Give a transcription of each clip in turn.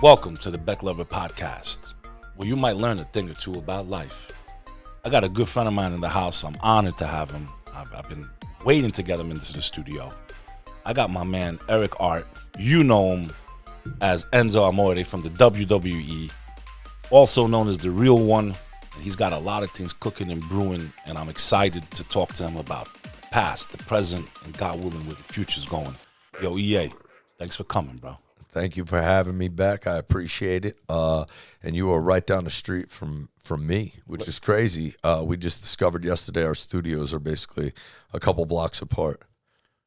Welcome to the Bek Lover podcast, where you might learn a thing or two about life. I got a good friend of mine in the house. I'm honored to have him. I've been waiting to get him into the studio. I got my man, Eric Arndt. You know him as Enzo Amorea from the WWE, also known as the Real One. He's got a lot of things cooking and brewing, and I'm excited to talk to him about the past, the present, and God willing, where the future's going. Yo, EA, thanks for coming, bro. Thank you for having me back. I appreciate it. And you were right down the street from me, which is crazy. We just discovered yesterday our studios are basically a couple blocks apart.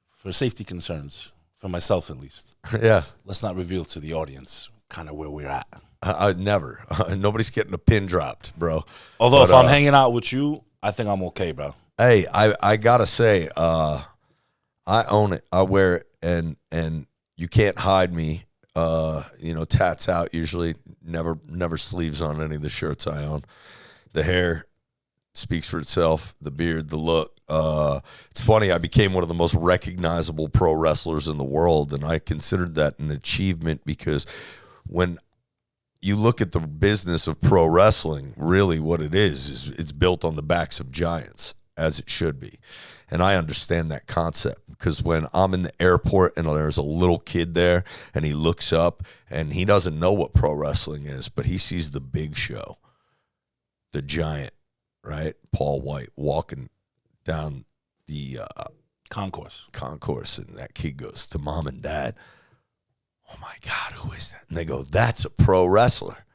For safety concerns, for myself at least. Yeah. Let's not reveal to the audience kind of where we're at. I never. Nobody's getting a pin dropped, bro. Although if I'm hanging out with you, I think I'm okay, bro. Hey, I got to say, I own it. I wear it, and you can't hide me. Tats out usually, never sleeves on any of the shirts I own. The hair speaks for itself, the beard, the look. It's funny, I became one of the most recognizable pro wrestlers in the world, and I considered that an achievement because when you look at the business of pro wrestling, really what it is it's built on the backs of giants, as it should be. And I understand that concept because when I'm in the airport and there's a little kid there and he looks up and he doesn't know what pro wrestling is, but he sees the big show, the giant, right? Paul White walking down the concourse, and that kid goes to mom and dad, "Oh my God, who is that?" And they go, "That's a pro wrestler."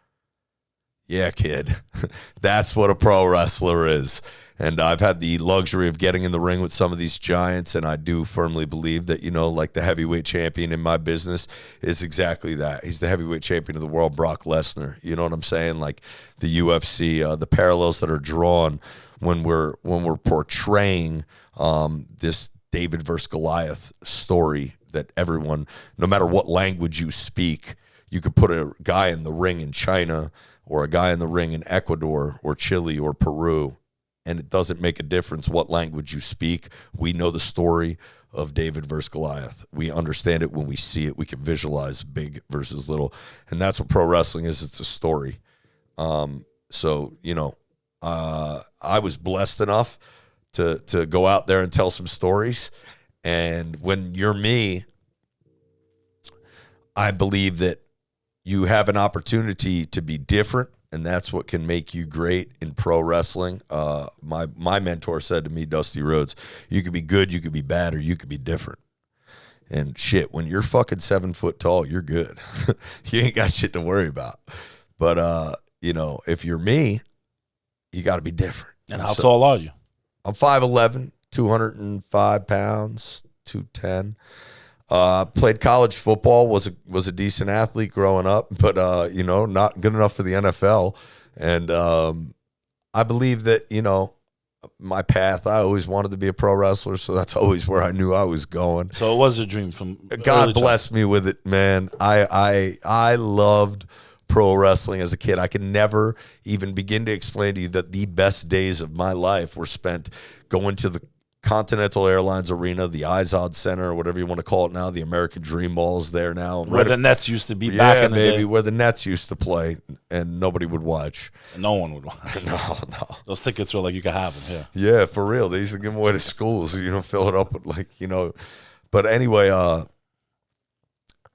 Yeah, kid, that's what a pro wrestler is. And I've had the luxury of getting in the ring with some of these giants, and I do firmly believe that, like the heavyweight champion in my business is exactly that. He's the heavyweight champion of the world, Brock Lesnar. You know what I'm saying? Like the UFC, the parallels that are drawn when we're portraying this David versus Goliath story that everyone, no matter what language you speak, you could put a guy in the ring in China or a guy in the ring in Ecuador or Chile or Peru, and it doesn't make a difference what language you speak. We know the story of David versus Goliath. We understand it when we see it. We can visualize big versus little, and that's what pro wrestling is. It's a story. I was blessed enough to go out there and tell some stories, and when you're me, I believe that you have an opportunity to be different, and that's what can make you great in pro wrestling. My mentor said to me, Dusty Rhodes, you could be good, you could be bad, or you could be different. And shit, when you're fucking 7 foot tall, you're good. You ain't got shit to worry about. But, if you're me, you got to be different. And how tall are you? I'm 5'11", 205 pounds, 210. Played college football, was a decent athlete growing up, but not good enough for the NFL. And I believe that my path, I always wanted to be a pro wrestler, so that's always where I knew I was going. So it was a dream from God blessed me with it, man. I loved pro wrestling as a kid. I can never even begin to explain to you that the best days of my life were spent going to the Continental Airlines Arena, the Izod Center, or whatever you want to call it now. The American Dream Mall is there now. Where the Nets used to be back in the day. Where the Nets used to play, and nobody would watch. No one would watch. No. Those tickets were like, you could have them here. Yeah, for real. They used to give them away to schools, fill it up with But anyway,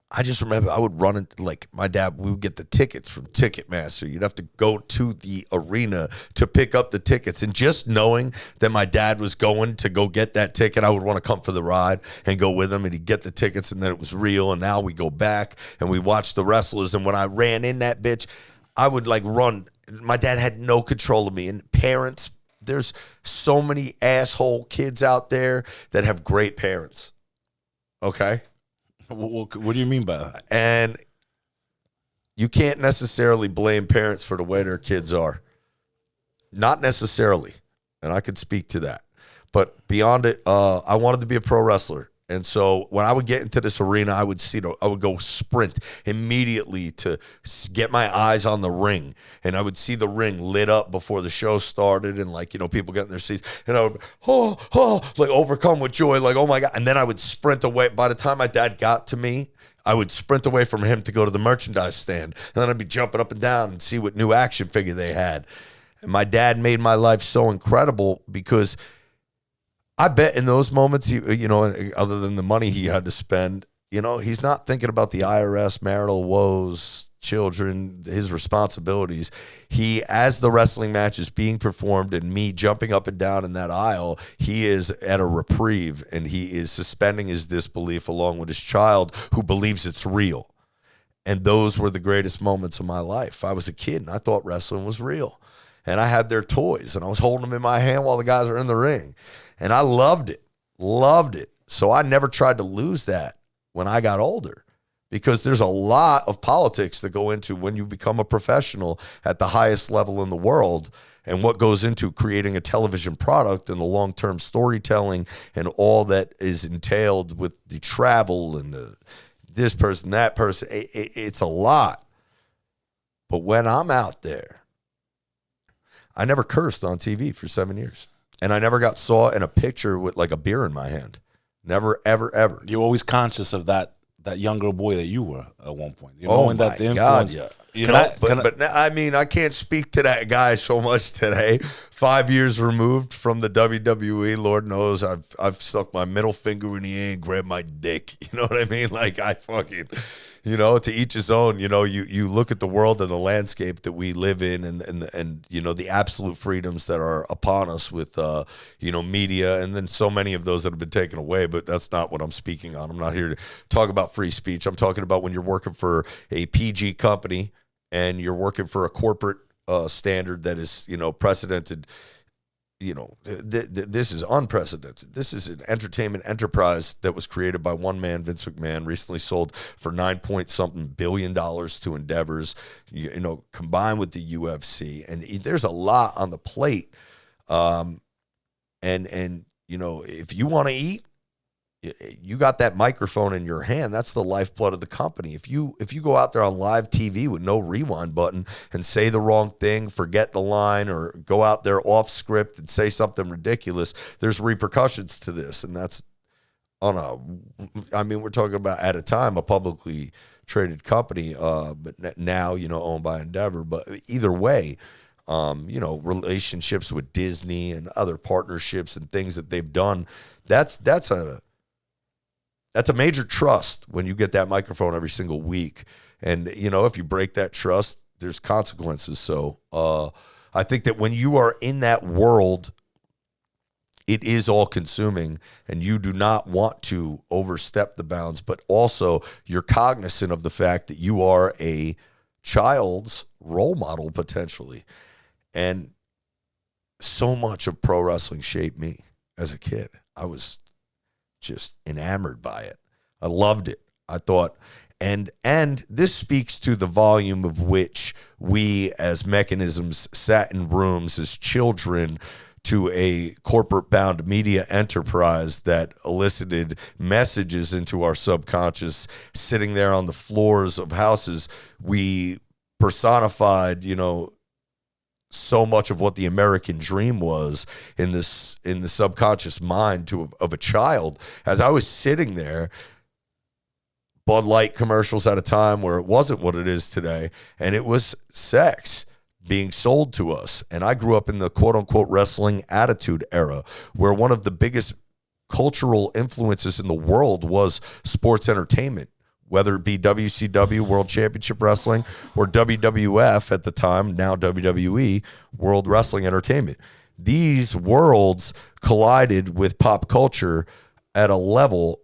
I just remember I would run my dad, we would get the tickets from Ticketmaster. You'd have to go to the arena to pick up the tickets. And just knowing that my dad was going to go get that ticket, I would want to come for the ride and go with him, and he'd get the tickets, and then it was real. And now we go back and we watch the wrestlers. And when I ran in that bitch, I would run. My dad had no control of me. And parents, there's so many asshole kids out there that have great parents. Okay? What do you mean by that? And you can't necessarily blame parents for the way their kids are. Not necessarily. And I could speak to that. But beyond it, I wanted to be a pro wrestler. And so when I would get into this arena, I would go sprint immediately to get my eyes on the ring. And I would see the ring lit up before the show started and, like, you know, people getting their seats. And I would, like overcome with joy, like, oh, my God. And then I would sprint away. By the time my dad got to me, I would sprint away from him to go to the merchandise stand. And then I'd be jumping up and down and see what new action figure they had. And my dad made my life so incredible because I bet in those moments, you know, other than the money he had to spend, you know, he's not thinking about the IRS, marital woes, children, his responsibilities. He, as the wrestling match is being performed and me jumping up and down in that aisle, he is at a reprieve and he is suspending his disbelief along with his child who believes it's real. And those were the greatest moments of my life. I was a kid and I thought wrestling was real. And I had their toys and I was holding them in my hand while the guys were in the ring. And I loved it. So I never tried to lose that when I got older because there's a lot of politics that go into when you become a professional at the highest level in the world and what goes into creating a television product and the long-term storytelling and all that is entailed with the travel and this person, that person. It's a lot. But when I'm out there, I never cursed on TV for 7 years. And I never got saw in a picture with like a beer in my hand. Never, ever, ever. You're always conscious of that younger boy that you were at one point. You know, knowing that the influence. God, yeah. But I mean, I can't speak to that guy so much today. 5 years removed from the WWE, Lord knows I've stuck my middle finger in the air and grabbed my dick. You know what I mean? Like I fucking, you know, to each his own. You know, you look at the world and the landscape that we live in, and you know the absolute freedoms that are upon us with you know media, and then so many of those that have been taken away. But that's not what I'm speaking on. I'm not here to talk about free speech. I'm talking about when you're working for a PG company and you're working for a corporate standard that is, you know, precedented. You know, this is unprecedented. This is an entertainment enterprise that was created by one man, Vince McMahon, recently sold for $9-point-something billion to Endeavors, you know, combined with the UFC. And there's a lot on the plate. And you know, if you want to eat, you got that microphone in your hand. That's the lifeblood of the company. If you go out there on live TV with no rewind button and say the wrong thing, forget the line, or go out there off script and say something ridiculous, there's repercussions to this. And that's we're talking about at a time a publicly traded company, but now, you know, owned by Endeavor. But either way, you know, relationships with Disney and other partnerships and things that they've done, that's a major trust when you get that microphone every single week. And, you know, if you break that trust, there's consequences. So I think that when you are in that world, it is all consuming and you do not want to overstep the bounds, but also you're cognizant of the fact that you are a child's role model potentially. And so much of pro wrestling shaped me as a kid. I was just enamored by it. I loved it. I thought, and this speaks to the volume of which we as mechanisms sat in rooms as children to a corporate-bound media enterprise that elicited messages into our subconscious, sitting there on the floors of houses. We personified, you know, so much of what the American dream was in the subconscious mind of a child. As I was sitting there, Bud Light commercials at a time where it wasn't what it is today, and it was sex being sold to us. And I grew up in the quote-unquote wrestling attitude era, where one of the biggest cultural influences in the world was sports entertainment, whether it be WCW, World Championship Wrestling, or WWF at the time, now WWE, World Wrestling Entertainment. These worlds collided with pop culture at a level,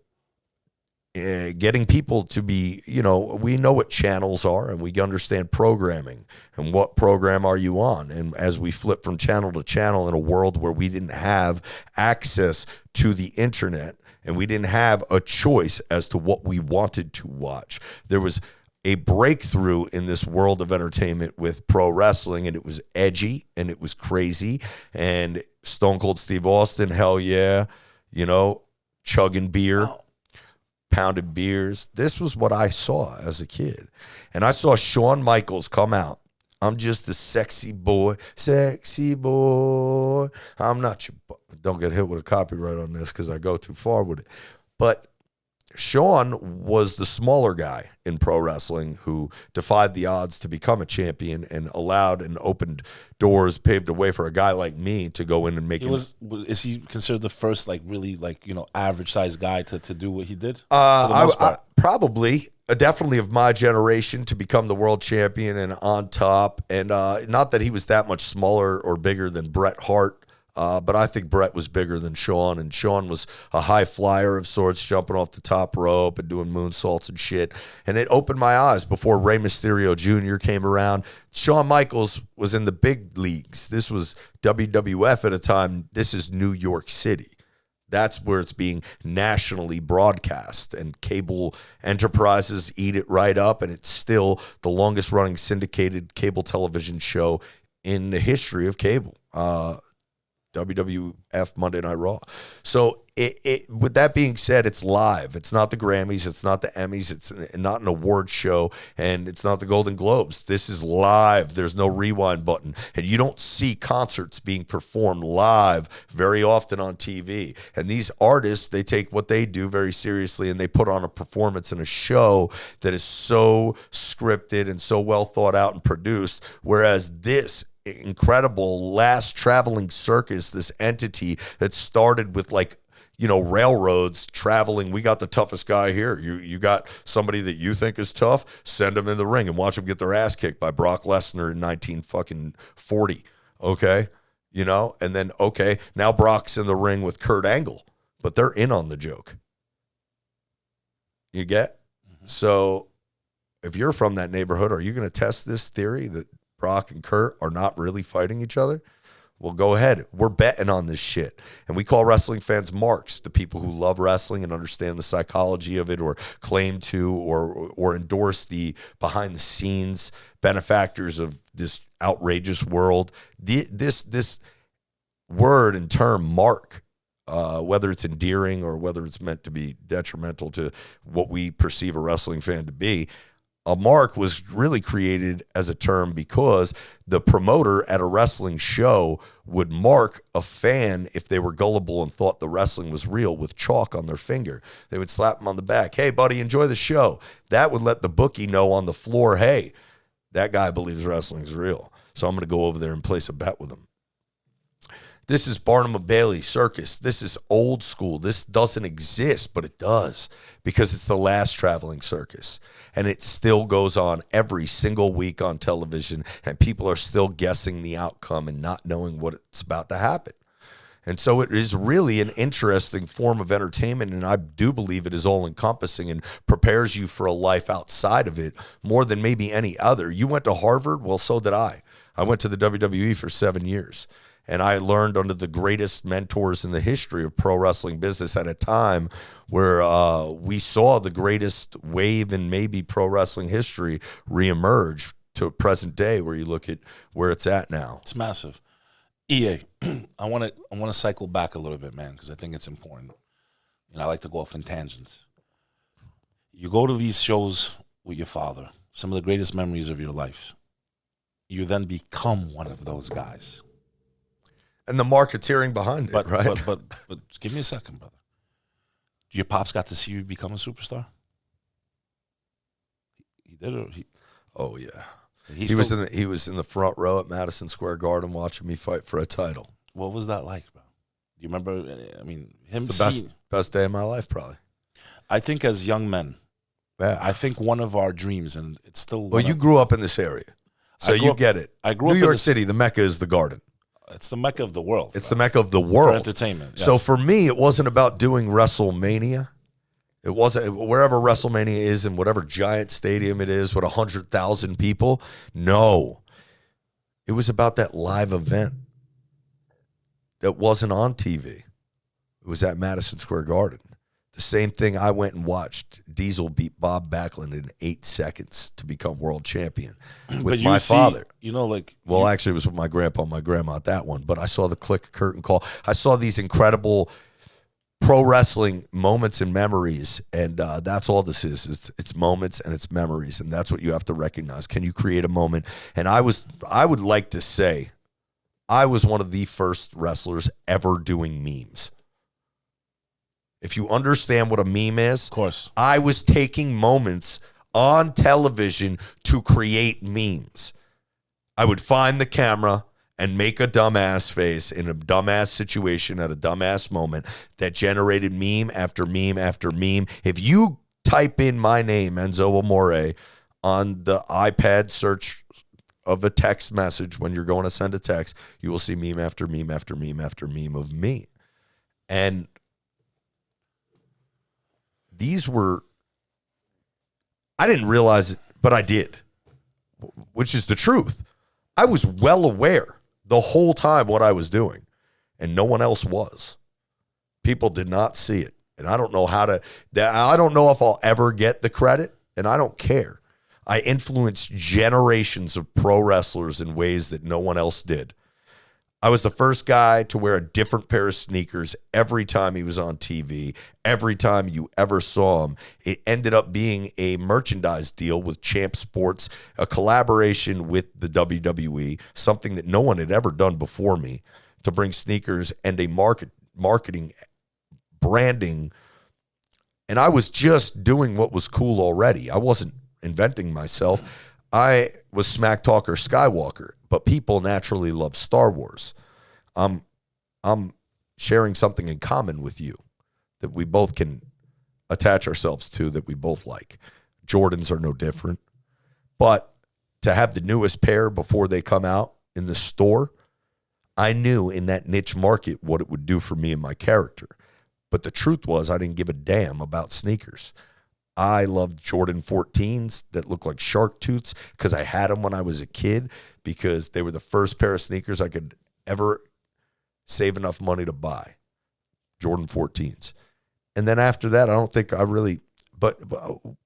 getting people to be, you know, we know what channels are and we understand programming and what program are you on. And as we flip from channel to channel in a world where we didn't have access to the internet, and we didn't have a choice as to what we wanted to watch, there was a breakthrough in this world of entertainment with pro wrestling, and it was edgy and it was crazy. And Stone Cold Steve Austin, hell yeah, you know, chugging beer pounded beers. This was what I saw as a kid. And I saw Shawn Michaels come out. I'm just a sexy boy. I'm not your boy. Don't get hit with a copyright on this because I go too far with it. But Shawn was the smaller guy in pro wrestling who defied the odds to become a champion and allowed and opened doors, paved the way for a guy like me to go in and make it. Is he considered the first, like, really, like, average sized guy to do what he did? Probably. Definitely of my generation to become the world champion and on top. And not that he was that much smaller or bigger than Bret Hart. But I think Bret was bigger than Shawn, and Shawn was a high flyer of sorts, jumping off the top rope and doing moonsaults and shit. And it opened my eyes before Rey Mysterio Jr. came around. Shawn Michaels was in the big leagues. This was WWF at a time. This is New York City. That's where it's being nationally broadcast, and cable enterprises eat it right up, and it's still the longest running syndicated cable television show in the history of cable. WWF Monday Night Raw. So with that being said, it's live. It's not the Grammys. It's not the Emmys. It's not an award show, and it's not the Golden Globes. This is live. There's no rewind button, and you don't see concerts being performed live very often on TV. And these artists, they take what they do very seriously, and they put on a performance and a show that is so scripted and so well thought out and produced, whereas this incredible last traveling circus, this entity that started with railroads traveling. We got the toughest guy here. You got somebody that you think is tough, send them in the ring and watch them get their ass kicked by Brock Lesnar in 1940. Okay. And then, okay, now Brock's in the ring with Kurt Angle, but they're in on the joke. You get? Mm-hmm. So if you're from that neighborhood, are you going to test this theory that Brock and Kurt are not really fighting each other? Well, go ahead. We're betting on this shit. And we call wrestling fans marks, the people who love wrestling and understand the psychology of it, or claim to or endorse the behind-the-scenes benefactors of this outrageous world. This word and term, mark, whether it's endearing or whether it's meant to be detrimental to what we perceive a wrestling fan to be, a mark was really created as a term because the promoter at a wrestling show would mark a fan if they were gullible and thought the wrestling was real with chalk on their finger. They would slap them on the back. Hey, buddy, enjoy the show. That would let the bookie know on the floor, hey, that guy believes wrestling's real. So I'm going to go over there and place a bet with him. This is Barnum and Bailey Circus. This is old school. This doesn't exist, but it does because it's the last traveling circus. And it still goes on every single week on television, and people are still guessing the outcome and not knowing what's about to happen. And so it is really an interesting form of entertainment, and I do believe it is all-encompassing and prepares you for a life outside of it more than maybe any other. You went to Harvard? Well, so did I. I went to the WWE for 7 years. And I learned under the greatest mentors in the history of pro wrestling business at a time where we saw the greatest wave in maybe pro wrestling history reemerge to present day, where you look at where it's at now. It's massive. EA, I want to cycle back a little bit, man, because I think it's important. I like to go off in tangents. You go to these shows with your father, some of the greatest memories of your life. You then become one of those guys. And the marketeering behind it, right? But give me a second, brother. Your pops got to see you become a superstar? He did, or he? Oh yeah, he was in the front row at Madison Square Garden watching me fight for a title. What was that like, bro? Do you remember? I mean, him. It's the best day of my life, probably. I think as young men, yeah. I think one of our dreams, and it's still. Well, you grew up in this area, so you get it. I grew up in New York City. The Mecca is the Garden. It's the Mecca of the world. It's the Mecca of the world. For entertainment. Yes. So for me, it wasn't about doing WrestleMania. It wasn't wherever WrestleMania is in whatever giant stadium it is with 100,000 people. No. It was about that live event that wasn't on TV. It was at Madison Square Garden. The same thing I went and watched. Diesel beat Bob Backlund in 8 seconds to become world champion with my father. Actually, it was with my grandpa and my grandma at that one. But I saw the click curtain call. I saw these incredible pro wrestling moments and memories, and that's all this is. It's moments and it's memories, and that's what you have to recognize. Can you create a moment? And I would like to say I was one of the first wrestlers ever doing memes. If you understand what a meme is, Of course. I was taking moments on television to create memes. I would find the camera and make a dumbass face in a dumbass situation at a dumbass moment that generated meme after meme after meme. If you type in my name, Enzo Amore, on the iPad search of a text message when you're going to send a text, you will see meme after meme after meme after meme of me. And these were, I didn't realize it, but I did, which is the truth. I was well aware the whole time what I was doing, and no one else was. People did not see it, and I don't know I don't know if I'll ever get the credit, and I don't care. I influenced generations of pro wrestlers in ways that no one else did. I was the first guy to wear a different pair of sneakers every time he was on TV, every time you ever saw him. It ended up being a merchandise deal with Champ Sports, a collaboration with the WWE, something that no one had ever done before me, to bring sneakers and a marketing, branding. And I was just doing what was cool already. I wasn't inventing myself. I was Smack Talker Skywalker, but people naturally love Star Wars. I'm sharing something in common with you that we both can attach ourselves to, that we both like. Jordans are no different. But to have the newest pair before they come out in the store, I knew in that niche market what it would do for me and my character. But the truth was, I didn't give a damn about sneakers. I loved Jordan 14s that looked like shark tooths because I had them when I was a kid, because they were the first pair of sneakers I could ever save enough money to buy. Jordan 14s. And then after that, I don't think I really, but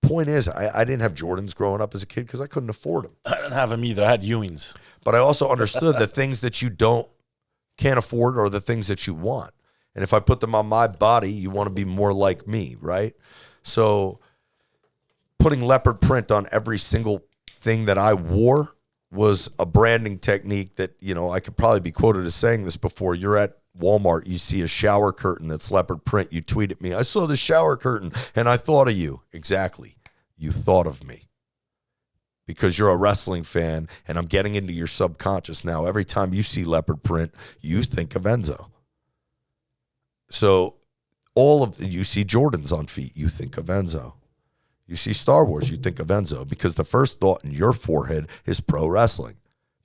point is, I didn't have Jordans growing up as a kid because I couldn't afford them. I didn't have them either. I had Ewings. But I also understood the things that you can't afford are the things that you want. And if I put them on my body, you want to be more like me, right? So putting leopard print on every single thing that I wore was a branding technique that, I could probably be quoted as saying this before. You're at Walmart, you see a shower curtain that's leopard print. You tweet at me, I saw the shower curtain and I thought of you. Exactly. You thought of me because you're a wrestling fan, and I'm getting into your subconscious now. Every time you see leopard print, you think of Enzo. So you see Jordans on feet, you think of Enzo. You see Star Wars, you think of Enzo, because the first thought in your forehead is pro wrestling,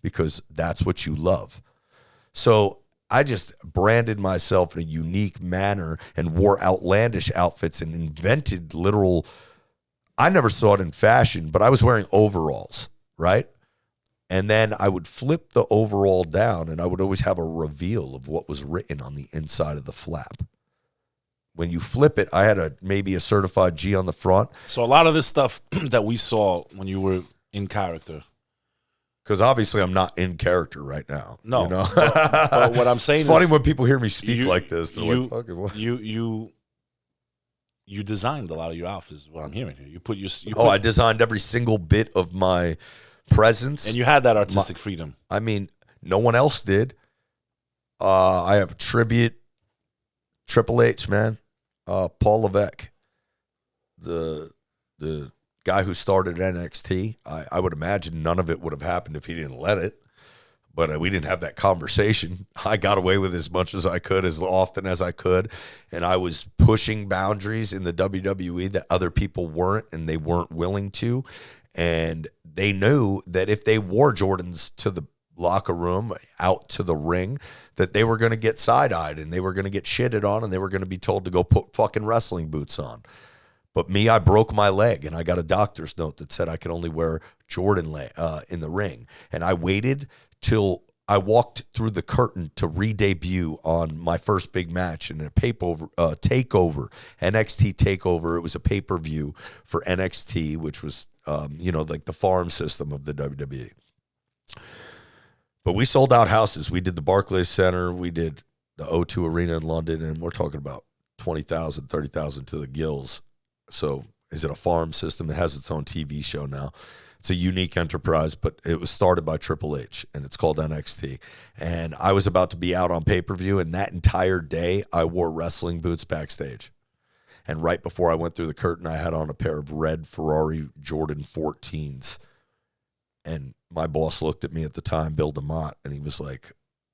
because that's what you love. So I just branded myself in a unique manner and wore outlandish outfits and invented I never saw it in fashion, but I was wearing overalls, right? And then I would flip the overall down, and I would always have a reveal of what was written on the inside of the flap. When you flip it, I had maybe a certified G on the front. So a lot of this stuff that we saw when you were in character. Because obviously I'm not in character right now. No. But what I'm saying it's funny when people hear me speak like this. They're like, fucking what? You designed a lot of your outfits, is what I'm hearing here. I designed every single bit of my presence. And you had that artistic freedom. I mean, no one else did. I have a tribute. Triple H, man. Paul Levesque, the guy who started NXT. I would imagine none of it would have happened if he didn't let it. But we didn't have that conversation. I got away with as much as I could, as often as I could. And I was pushing boundaries in the WWE that other people weren't, and they weren't willing to. And they knew that if they wore Jordans to the locker room, out to the ring, that they were going to get side-eyed and they were going to get shitted on and they were going to be told to go put fucking wrestling boots on. But me, I broke my leg and I got a doctor's note that said I could only wear Jordan in the ring. And I waited till I walked through the curtain to re-debut on my first big match in a takeover, NXT takeover. It was a pay-per-view for NXT, which was, like the farm system of the WWE. But we sold out houses. We did the Barclays Center. We did the O2 Arena in London, and we're talking about 20,000, 30,000 to the gills. So is it a farm system? It has its own TV show now. It's a unique enterprise, but it was started by Triple H, and it's called NXT. And I was about to be out on pay-per-view, and that entire day, I wore wrestling boots backstage. And right before I went through the curtain, I had on a pair of red Ferrari Jordan 14s. And my boss looked at me at the time, Bill DeMott, and he was like,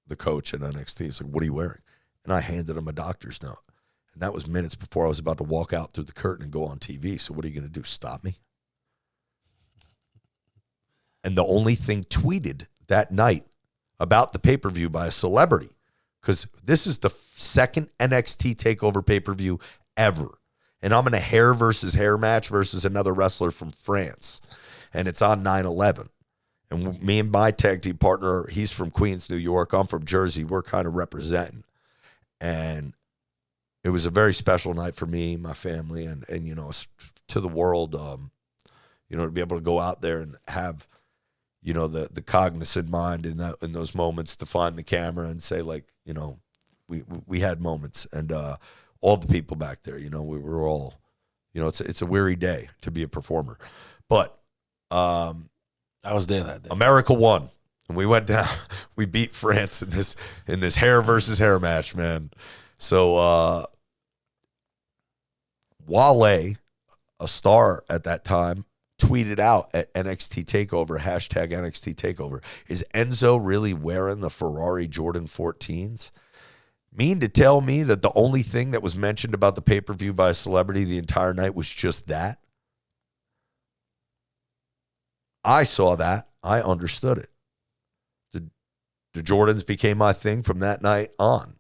the coach at NXT, he's like, what are you wearing? And I handed him a doctor's note. And that was minutes before I was about to walk out through the curtain and go on TV. So what are you going to do, stop me? And the only thing tweeted that night about the pay-per-view by a celebrity, because this is the second NXT TakeOver pay-per-view ever. And I'm in a hair versus hair match versus another wrestler from France. And it's on 9/11. And me and my tag team partner, he's from Queens, New York. I'm from Jersey. We're kind of representing. And it was a very special night for me, my family, and you know, to the world, you know, to be able to go out there and have, you know, the cognizant mind in those moments to find the camera and say, like, you know, we had moments, and all the people back there, you know, we were all, you know, it's a weary day to be a performer, but I was there that day. America won, and we went down. We beat France in this hair versus hair match, man. So Wale, a star at that time, tweeted out at NXT TakeOver, hashtag NXT TakeOver, is Enzo really wearing the Ferrari Jordan 14s? Mean to tell me that the only thing that was mentioned about the pay-per-view by a celebrity the entire night was just that? I saw that. I understood it. The Jordans became my thing from that night on.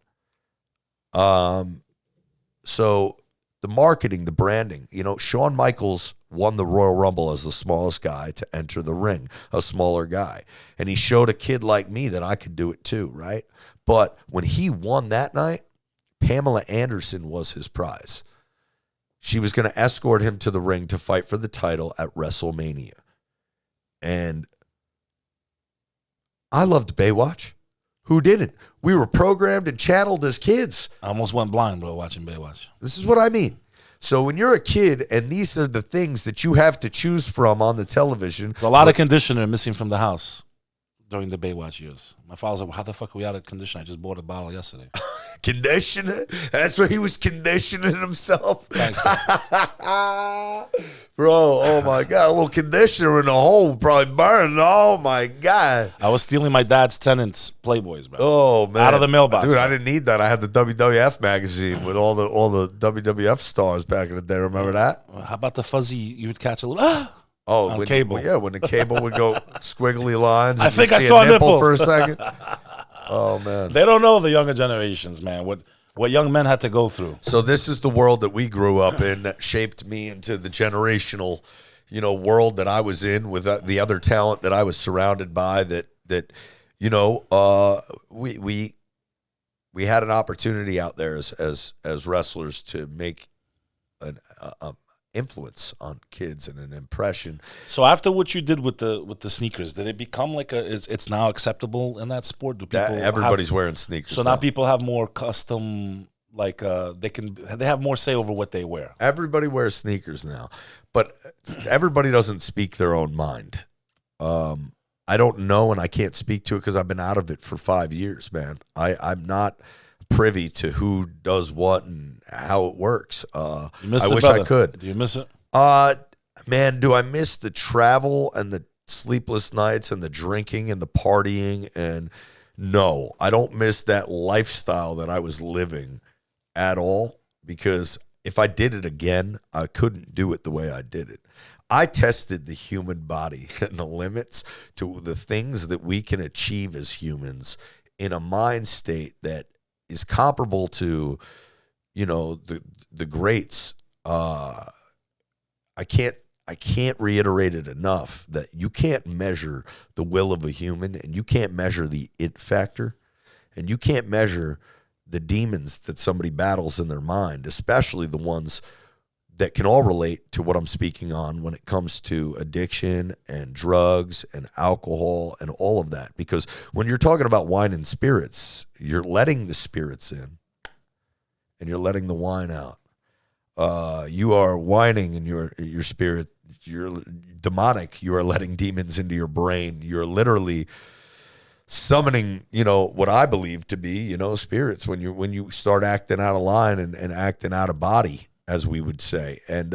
So the marketing, the branding, you know, Shawn Michaels won the Royal Rumble as the smallest guy to enter the ring, a smaller guy. And he showed a kid like me that I could do it too, right? But when he won that night, Pamela Anderson was his prize. She was going to escort him to the ring to fight for the title at WrestleMania. And I loved Baywatch. Who didn't? We were programmed and channeled as kids. I almost went blind, bro, watching Baywatch. This is what I mean. So when you're a kid and these are the things that you have to choose from on the television. There's a lot of conditioner missing from the house during the Baywatch years. My father's like, how the fuck are we out of conditioner? I just bought a bottle yesterday. Conditioner? That's what he was conditioning himself? Thanks, Bro, oh my God. A little conditioner in the hole probably burned. Oh my God. I was stealing my dad's tenants' Playboys, bro. Oh man. Out of the mailbox. Dude, bro. I didn't need that. I had the WWF magazine with all the WWF stars back in the day. Remember that? How about the fuzzy you would catch a little on cable? Yeah, when the cable would go squiggly lines. I think I see saw a nipple for a nipple. second. Oh man. They don't know the younger generations, man. What young men had to go through. So this is the world that we grew up in that shaped me into the generational, you know, world that I was in with the other talent that I was surrounded by. That you know, we had an opportunity out there as wrestlers to make an influence on kids and an impression. So after what you did with the sneakers, did it become like it's now acceptable in that sport? Do people everybody's wearing sneakers? So now people have more custom, like they have more say over what they wear. Everybody wears sneakers now, but everybody doesn't speak their own mind. I don't know, and I can't speak to it because I've been out of it for 5 years, man. I'm not privy to who does what and how it works. I wish I could. Do you miss it? Man, do I miss the travel and the sleepless nights and the drinking and the partying? And no, I don't miss that lifestyle that I was living at all, because if I did it again, I couldn't do it the way I did it. I tested the human body and the limits to the things that we can achieve as humans in a mind state that is comparable to, you know, the greats. I can't reiterate it enough that you can't measure the will of a human, and you can't measure the it factor, and you can't measure the demons that somebody battles in their mind, especially the ones that can all relate to what I'm speaking on when it comes to addiction and drugs and alcohol and all of that. Because when you're talking about wine and spirits, you're letting the spirits in. and you're letting the wine out. You are whining in your spirit. You're demonic. You are letting demons into your brain. You're literally summoning, what I believe to be, spirits when you start acting out of line and acting out of body, as we would say. And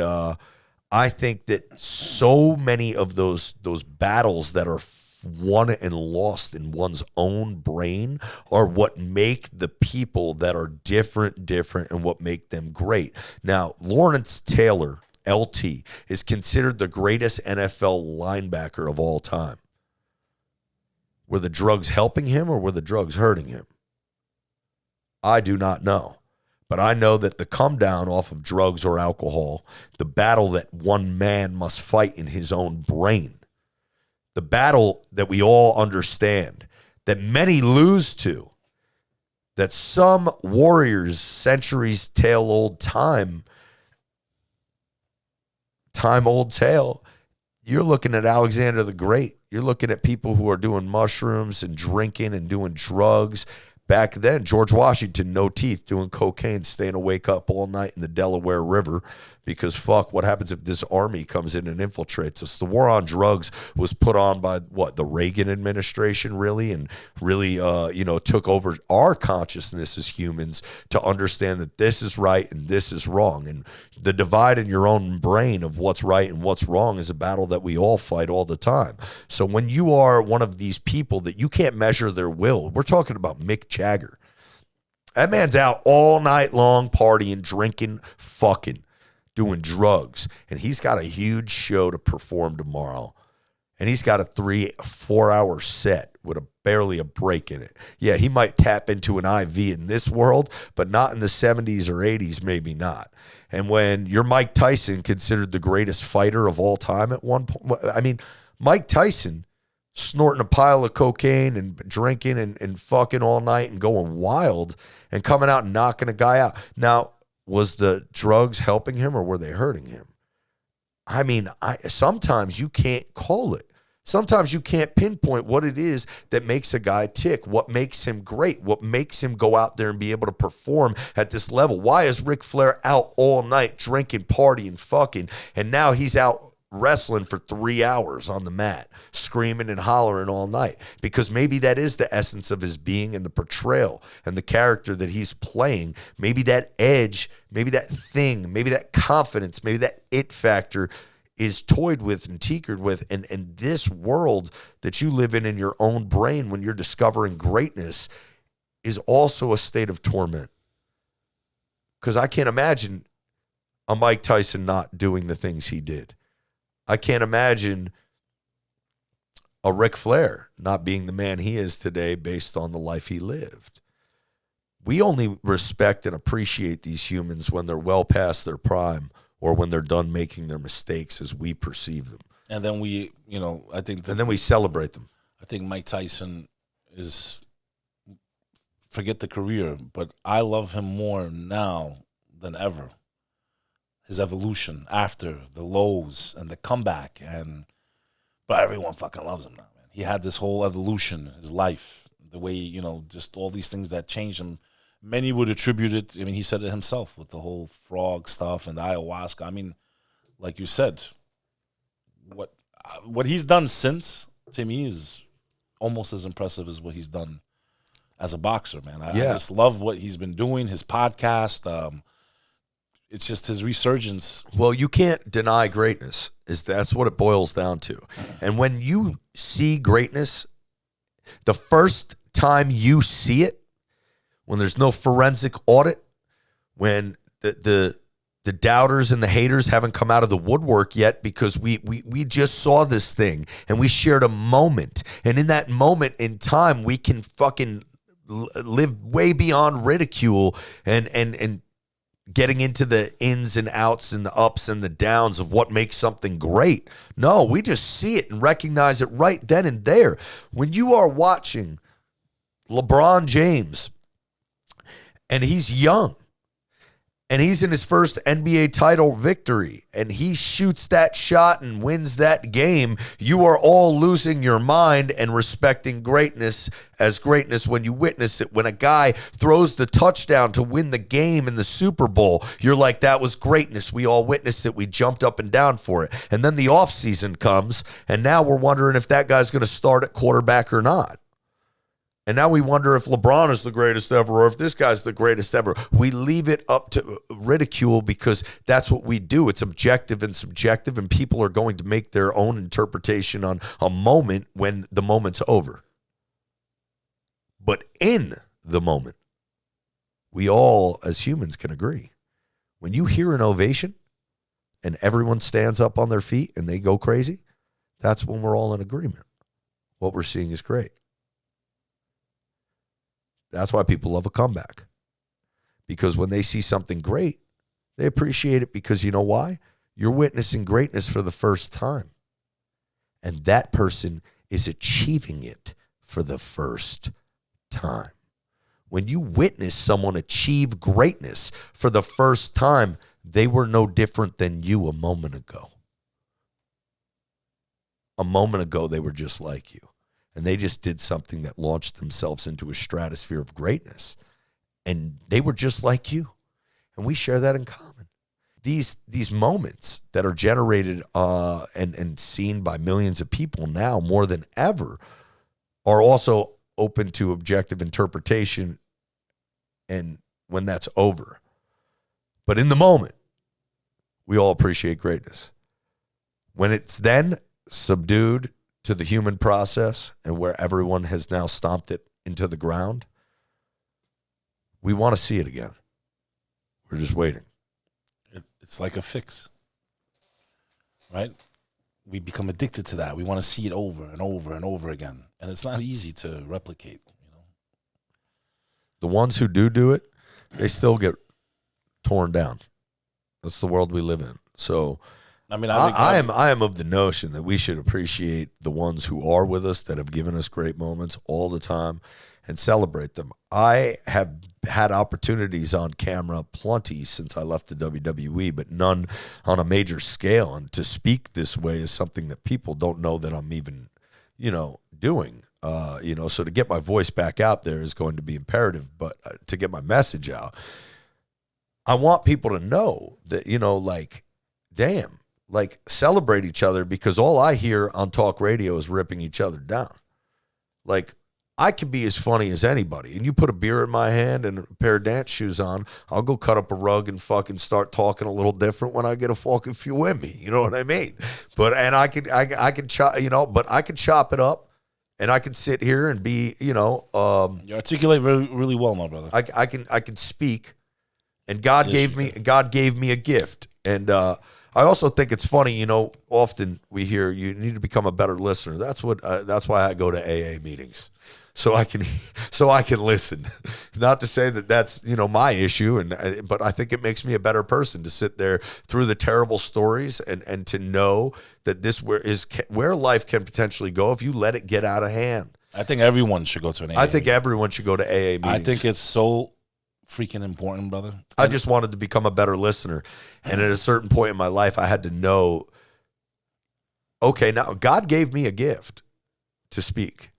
I think that so many of those battles that are won and lost in one's own brain are what make the people that are different and what make them great. Now, Lawrence Taylor, LT, is considered the greatest NFL linebacker of all time. Were the drugs helping him or were the drugs hurting him? I do not know. But I know that the come down off of drugs or alcohol, the battle that one man must fight in his own brain, the battle that we all understand, that many lose to, that some warriors, centuries tale old old tale, you're looking at Alexander the Great. You're looking at people who are doing mushrooms and drinking and doing drugs. Back then, George Washington, no teeth, doing cocaine, staying awake up all night in the Delaware River because fuck, what happens if this army comes in and infiltrates us? The war on drugs was put on by the Reagan administration, really, and really, took over our consciousness as humans to understand that this is right and this is wrong. And the divide in your own brain of what's right and what's wrong is a battle that we all fight all the time. So when you are one of these people that you can't measure their will, we're talking about Mick Jagger. That man's out all night long partying, drinking, fucking, doing drugs. And he's got a huge show to perform tomorrow. And he's got a 3-4 hour set with barely a break in it. Yeah, he might tap into an IV in this world, but not in the 70s or 80s, maybe not. And when you're Mike Tyson, considered the greatest fighter of all time at one point, I mean, Mike Tyson snorting a pile of cocaine and drinking and fucking all night and going wild and coming out and knocking a guy out. Now, was the drugs helping him or were they hurting him? I mean, sometimes you can't call it. Sometimes you can't pinpoint what it is that makes a guy tick, what makes him great, what makes him go out there and be able to perform at this level. Why is Ric Flair out all night drinking, partying, fucking, and now he's out wrestling for 3 hours on the mat, screaming and hollering all night? Because maybe that is the essence of his being and the portrayal and the character that he's playing. Maybe that edge, maybe that thing, maybe that confidence, maybe that it factor is toyed with and tinkered with. And this world that you live in your own brain when you're discovering greatness is also a state of torment. Because I can't imagine a Mike Tyson not doing the things he did. I can't imagine a Ric Flair not being the man he is today based on the life he lived. We only respect and appreciate these humans when they're well past their prime or when they're done making their mistakes as we perceive them. And then we, I think... And then we celebrate them. I think Mike Tyson is, forget the career, but I love him more now than ever. His evolution after the lows and the comeback, but everyone fucking loves him now, man. He had this whole evolution, his life, the way, just all these things that changed him. Many would attribute it, he said it himself with the whole frog stuff and the ayahuasca. I mean, like you said, what he's done since, to me, is almost as impressive as what he's done as a boxer, man. I just love what he's been doing, his podcast. It's just his resurgence. Well, you can't deny greatness. That's what it boils down to. And when you see greatness, the first time you see it, when there's no forensic audit, when the doubters and the haters haven't come out of the woodwork yet because we just saw this thing and we shared a moment. And in that moment in time, we can fucking live way beyond ridicule and getting into the ins and outs and the ups and the downs of what makes something great. No, we just see it and recognize it right then and there. When you are watching LeBron James and he's young and he's in his first NBA title victory, and he shoots that shot and wins that game, you are all losing your mind and respecting greatness as greatness when you witness it. When a guy throws the touchdown to win the game in the Super Bowl, you're like, that was greatness. We all witnessed it. We jumped up and down for it. And then the offseason comes, and now we're wondering if that guy's going to start at quarterback or not. And now we wonder if LeBron is the greatest ever or if this guy's the greatest ever. We leave it up to ridicule because that's what we do. It's objective and subjective, and people are going to make their own interpretation on a moment when the moment's over. But in the moment, we all as humans can agree. When you hear an ovation and everyone stands up on their feet and they go crazy, that's when we're all in agreement. What we're seeing is great. That's why people love a comeback. Because when they see something great, they appreciate it because you know why? You're witnessing greatness for the first time. And that person is achieving it for the first time. When you witness someone achieve greatness for the first time, they were no different than you a moment ago. A moment ago, they were just like you. And they just did something that launched themselves into a stratosphere of greatness. And they were just like you. And we share that in common. These moments that are generated and seen by millions of people now more than ever are also open to objective interpretation and when that's over. But in the moment, we all appreciate greatness. When it's then subdued to the human process and where everyone has now stomped it into the ground, we want to see it again. We're just waiting. It's like a fix, right? We become addicted to that. We want to see it over and over and over again. And it's not easy to replicate. You know, the ones who do it, they still get torn down. That's the world we live in. So I mean, I am of the notion that we should appreciate the ones who are with us that have given us great moments all the time and celebrate them. I have had opportunities on camera plenty since I left the WWE, but none on a major scale. And to speak this way is something that people don't know that I'm even, doing. So to get my voice back out there is going to be imperative, but to get my message out, I want people to know that, damn. Celebrate each other, because all I hear on talk radio is ripping each other down. I can be as funny as anybody, and you put a beer in my hand and a pair of dance shoes on, I'll go cut up a rug and fucking start talking a little different when I get a fucking few in me. You know what I mean? But I can chop, but I can chop it up, and I can sit here and be, you articulate really, really well, my brother. I can speak, and God gave me a gift, and I also think it's funny, often we hear you need to become a better listener. That's why I go to AA meetings. So I can listen. Not to say that that's, my issue, but I think it makes me a better person to sit there through the terrible stories and to know that this is where life can potentially go if you let it get out of hand. I think everyone should go to an AA. I think everyone should go to AA meetings. I think it's so freaking important, brother. I just wanted to become a better listener. And at a certain point in my life, I had to know, okay, now God gave me a gift to speak.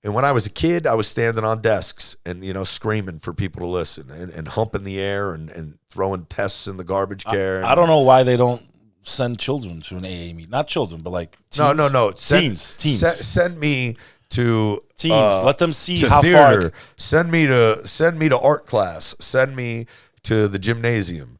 And when I was a kid, I was standing on desks and, screaming for people to listen and humping the air and throwing tests in the garbage can. I don't know why they don't send children to an AA meeting. Not children, but like teens. No. Teens. Send me to teens. Let them see to how theater. far. Send me to art class. Send me to the gymnasium.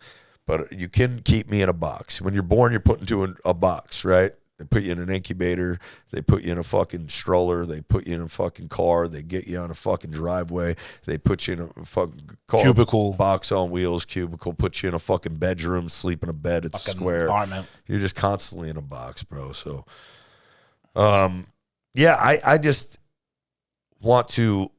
But you can keep me in a box. When you're born, you're put into a box, right? They put you in an incubator. They put you in a fucking stroller. They put you in a fucking car. They get you on a fucking driveway. They put you in a fucking car. Cubicle. Box on wheels, cubicle. Put you in a fucking bedroom, sleep in a bed. It's fucking square. Apartment. You're just constantly in a box, bro. So, I just want to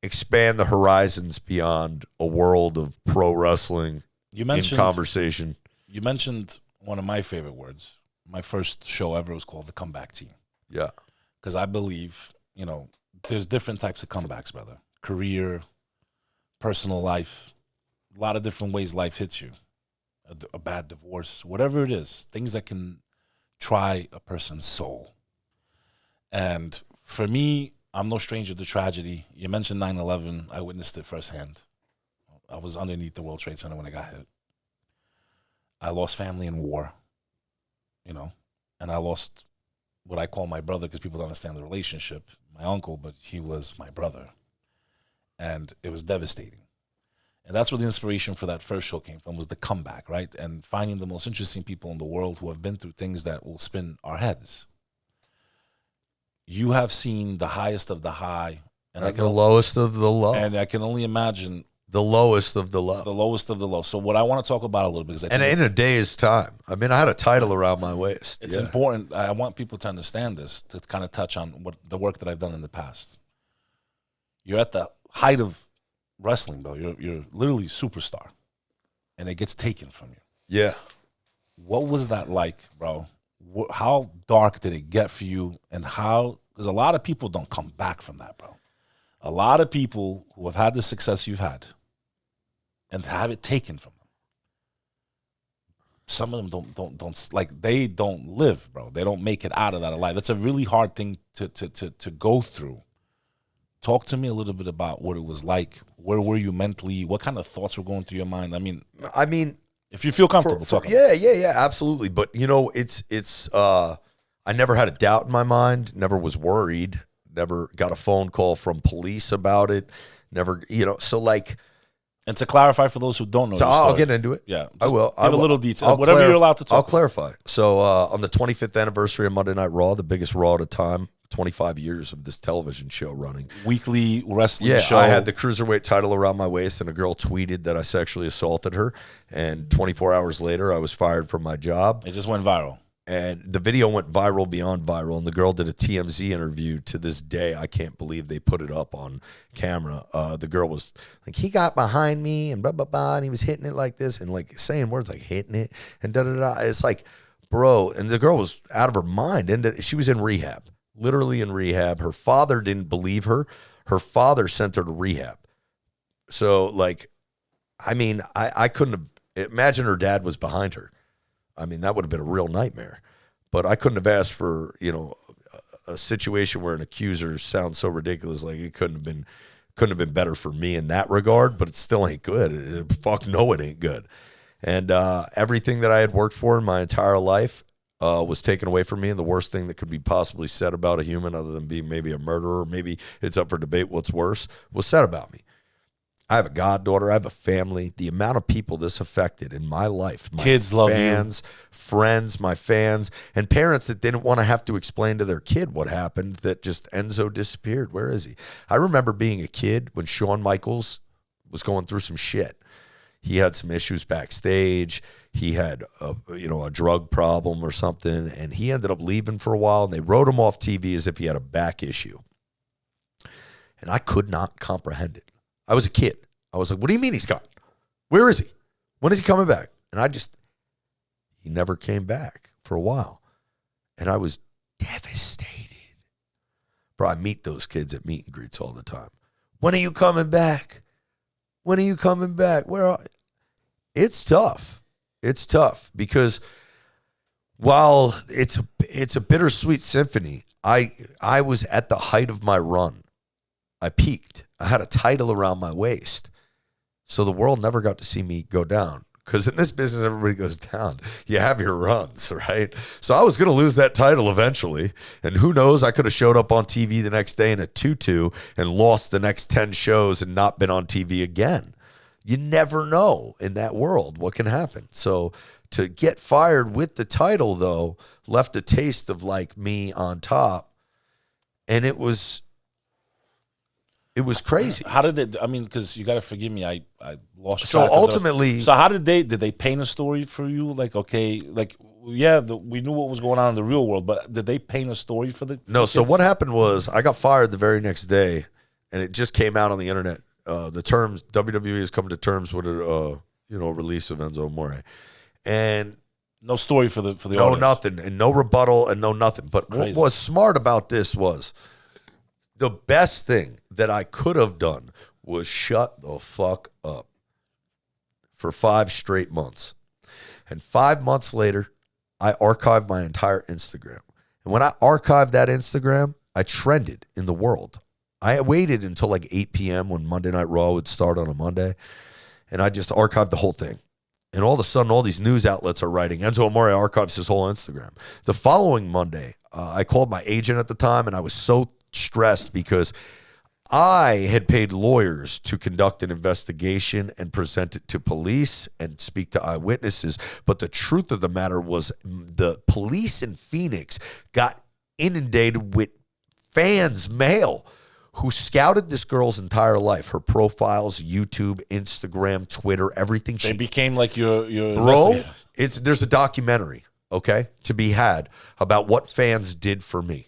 expand the horizons beyond a world of pro wrestling in conversation. You mentioned one of my favorite words. My first show ever was called The Comeback Team. Yeah. Because I believe, there's different types of comebacks, brother. Career, personal life. a lot of different ways life hits you. A bad divorce, whatever it is, things that can try a person's soul. And for me, I'm no stranger to tragedy. You mentioned 9/11. I witnessed it firsthand. I was underneath the World Trade Center when I got hit. I lost family in war, and I lost what I call my brother, because people don't understand the relationship, my uncle, but he was my brother. And it was devastating. And that's where the inspiration for that first show came from, was the comeback, right? And finding the most interesting people in the world who have been through things that will spin our heads. You have seen the highest of the high. And the lowest of the low. And I can only imagine the lowest of the low. The lowest of the low. So what I want to talk about a little bit, because I think in a day's time. I mean, I had a title around my waist. It's important. I want people to understand this, to kind of touch on what the work that I've done in the past. You're at the height of wrestling, bro. You're literally superstar, and it gets taken from you. Yeah. What was that like, bro? How dark did it get for you, and how? Because a lot of people don't come back from that, bro. A lot of people who have had the success you've had, and have it taken from them. Some of them don't like, they don't live, bro. They don't make it out of that alive. That's a really hard thing to go through. Talk to me a little bit about what it was like. Where were you mentally? What kind of thoughts were going through your mind? I mean, if you feel comfortable talking. Yeah, absolutely. But it's I never had a doubt in my mind. Never was worried. Never got a phone call from police about it. Never, so like. And to clarify for those who don't know, so I'll get into it. Yeah, I will. Give a little detail, whatever you're allowed to talk. I'll clarify. So on the 25th anniversary of Monday Night Raw, the biggest Raw at a time. 25 years of this television show running. Weekly wrestling show. I had the cruiserweight title around my waist, and a girl tweeted that I sexually assaulted her. And 24 hours later, I was fired from my job. It just went viral. And the video went viral beyond viral. And the girl did a TMZ interview. To this day, I can't believe they put it up on camera. The girl was like, he got behind me and blah, blah, blah. And he was hitting it like this and like saying words like hitting it and da, da, da. It's like, bro. And the girl was out of her mind. And she was in rehab. Literally in rehab. Her father didn't believe her. Her father sent her to rehab. So, like, I mean, I couldn't have, imagine her dad was behind her. I mean, that would have been a real nightmare. But I couldn't have asked for, a situation where an accuser sounds so ridiculous. Like, it couldn't have been better for me in that regard, but it still ain't good. Fuck no, it ain't good. And everything that I had worked for in my entire life, was taken away from me, and the worst thing that could be possibly said about a human, other than being maybe a murderer, maybe it's up for debate what's worse, was said about me. I have a goddaughter. I have a family. The amount of people this affected in my life, my kids love fans, friends, my fans, and parents that didn't want to have to explain to their kid what happened, that just Enzo disappeared. Where is he? I remember being a kid when Shawn Michaels was going through some shit. He had some issues backstage. He had a drug problem or something, and he ended up leaving for a while, and they wrote him off TV as if he had a back issue. And I could not comprehend it. I was a kid. I was like, what do you mean he's gone? Where is he? When is he coming back? And he never came back for a while. And I was devastated. Bro, I meet those kids at meet and greets all the time. When are you coming back? When are you coming back? Where are you? It's tough. It's tough because while it's a bittersweet symphony, I was at the height of my run. I peaked. I had a title around my waist. So the world never got to see me go down. Because in this business, everybody goes down. You have your runs, right? So I was going to lose that title eventually. And who knows, I could have showed up on TV the next day in a tutu and lost the next 10 shows and not been on TV again. You never know in that world what can happen. So to get fired with the title, though, left a taste of like me on top. And it was crazy. How did it, because you got to forgive me, I lost so track. Ultimately. So how did they paint a story for you? Like, okay, like, yeah, we knew what was going on in the real world, but did they paint a story for the No, kids? So what happened was I got fired the very next day, and it just came out on the internet. The terms, WWE has come to terms with a release of Enzo Amore. And no story for the no audience. Nothing, and no rebuttal, and no nothing. But Crazy. What was smart about this was the best thing that I could have done was shut the fuck up. for 5 straight months. And 5 months later, I archived my entire Instagram. And when I archived that Instagram, I trended in the world. I waited until like 8 p.m. when Monday Night Raw would start on a Monday, and I just archived the whole thing. And all of a sudden, all these news outlets are writing, Enzo Amorea archives his whole Instagram. The following Monday, I called my agent at the time, and I was so stressed because I had paid lawyers to conduct an investigation and present it to police and speak to eyewitnesses. But the truth of the matter was the police in Phoenix got inundated with fans' mail who scouted this girl's entire life, her profiles, YouTube, Instagram, Twitter, everything. They became like your bro. There's a documentary, okay, to be had about what fans did for me.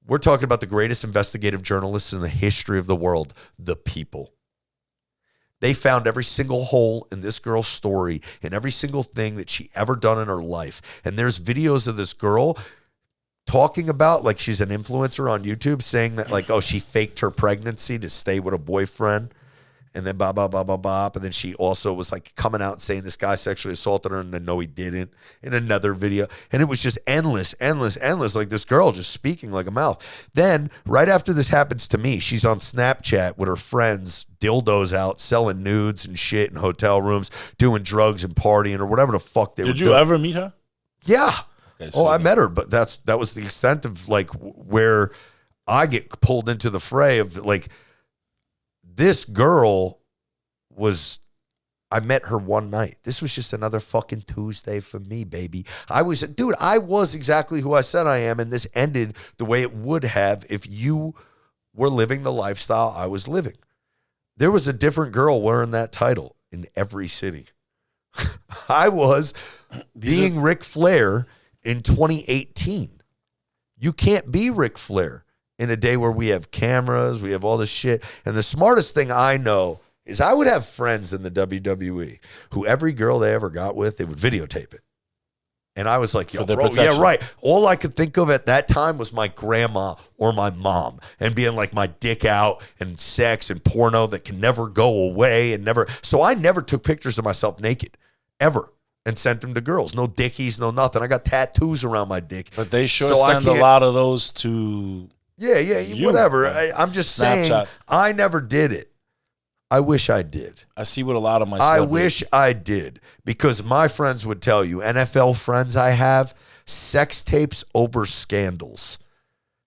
We're talking about the greatest investigative journalists in the history of the world, the people. They found every single hole in this girl's story and every single thing that she ever done in her life. And there's videos of this girl talking about, like, she's an influencer on YouTube, saying that, like, oh, she faked her pregnancy to stay with a boyfriend. And then blah, blah, blah, blah, blah. And then she also was like coming out and saying this guy sexually assaulted her, and then no, he didn't, in another video. And it was just endless. Like this girl just speaking like a mouth. Then right after this happens to me, she's on Snapchat with her friends, dildos out, selling nudes and shit in hotel rooms, doing drugs and partying or whatever the fuck they were doing. Did you ever meet her? Yeah. Okay, so I met her, but that was the extent of like where I get pulled into the fray of like, this girl I met her one night. This was just another fucking Tuesday for me, baby. I was exactly who I said I am, and this ended the way it would have if you were living the lifestyle I was living. There was a different girl wearing that title in every city. I was being Ric Flair in 2018. You can't be Ric Flair in a day where we have cameras, we have all this shit. And the smartest thing I know is I would have friends in the WWE who every girl they ever got with, they would videotape it. And I was like, yo, bro, yeah, right. All I could think of at that time was my grandma or my mom and being like my dick out and sex and porno that can never go away and never. So I never took pictures of myself naked, ever. And sent them to girls. No dickies, no nothing. I got tattoos around my dick. But they sure send a lot of those to... Yeah, whatever. I'm just Snapchat. Saying, I never did it. I wish I did. I see what a lot of my I wish I did. Because my friends would tell you, NFL friends I have, sex tapes over scandals.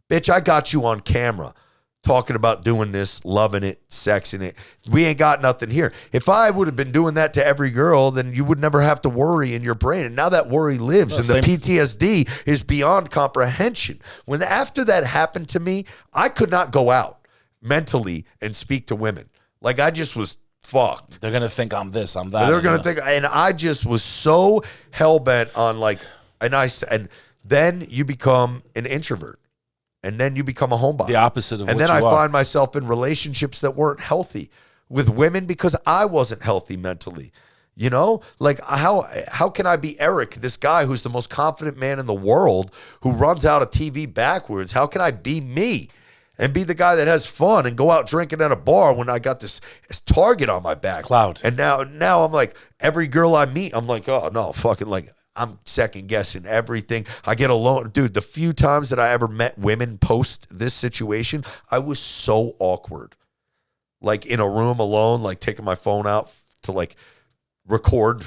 Bitch, I got you on camera talking about doing this, loving it, sexing it. We ain't got nothing here. If I would have been doing that to every girl, then you would never have to worry in your brain. And now that worry lives, and the PTSD is beyond comprehension. When after that happened to me, I could not go out mentally and speak to women. Like I just was fucked. They're gonna think I'm this, I'm that. They're gonna think, and I just was so hell bent on like, and then you become an introvert. And then you become a homebody. The opposite of what you are. And then I find myself in relationships that weren't healthy with women because I wasn't healthy mentally. You know? Like, how can I be Eric, this guy who's the most confident man in the world, who runs out of TV backwards? How can I be me and be the guy that has fun and go out drinking at a bar when I got this target on my back? It's cloud. And now I'm like, every girl I meet, I'm like, oh, no, fucking like, I'm second guessing everything. I get alone. Dude, the few times that I ever met women post this situation, I was so awkward. Like in a room alone, like taking my phone out to like record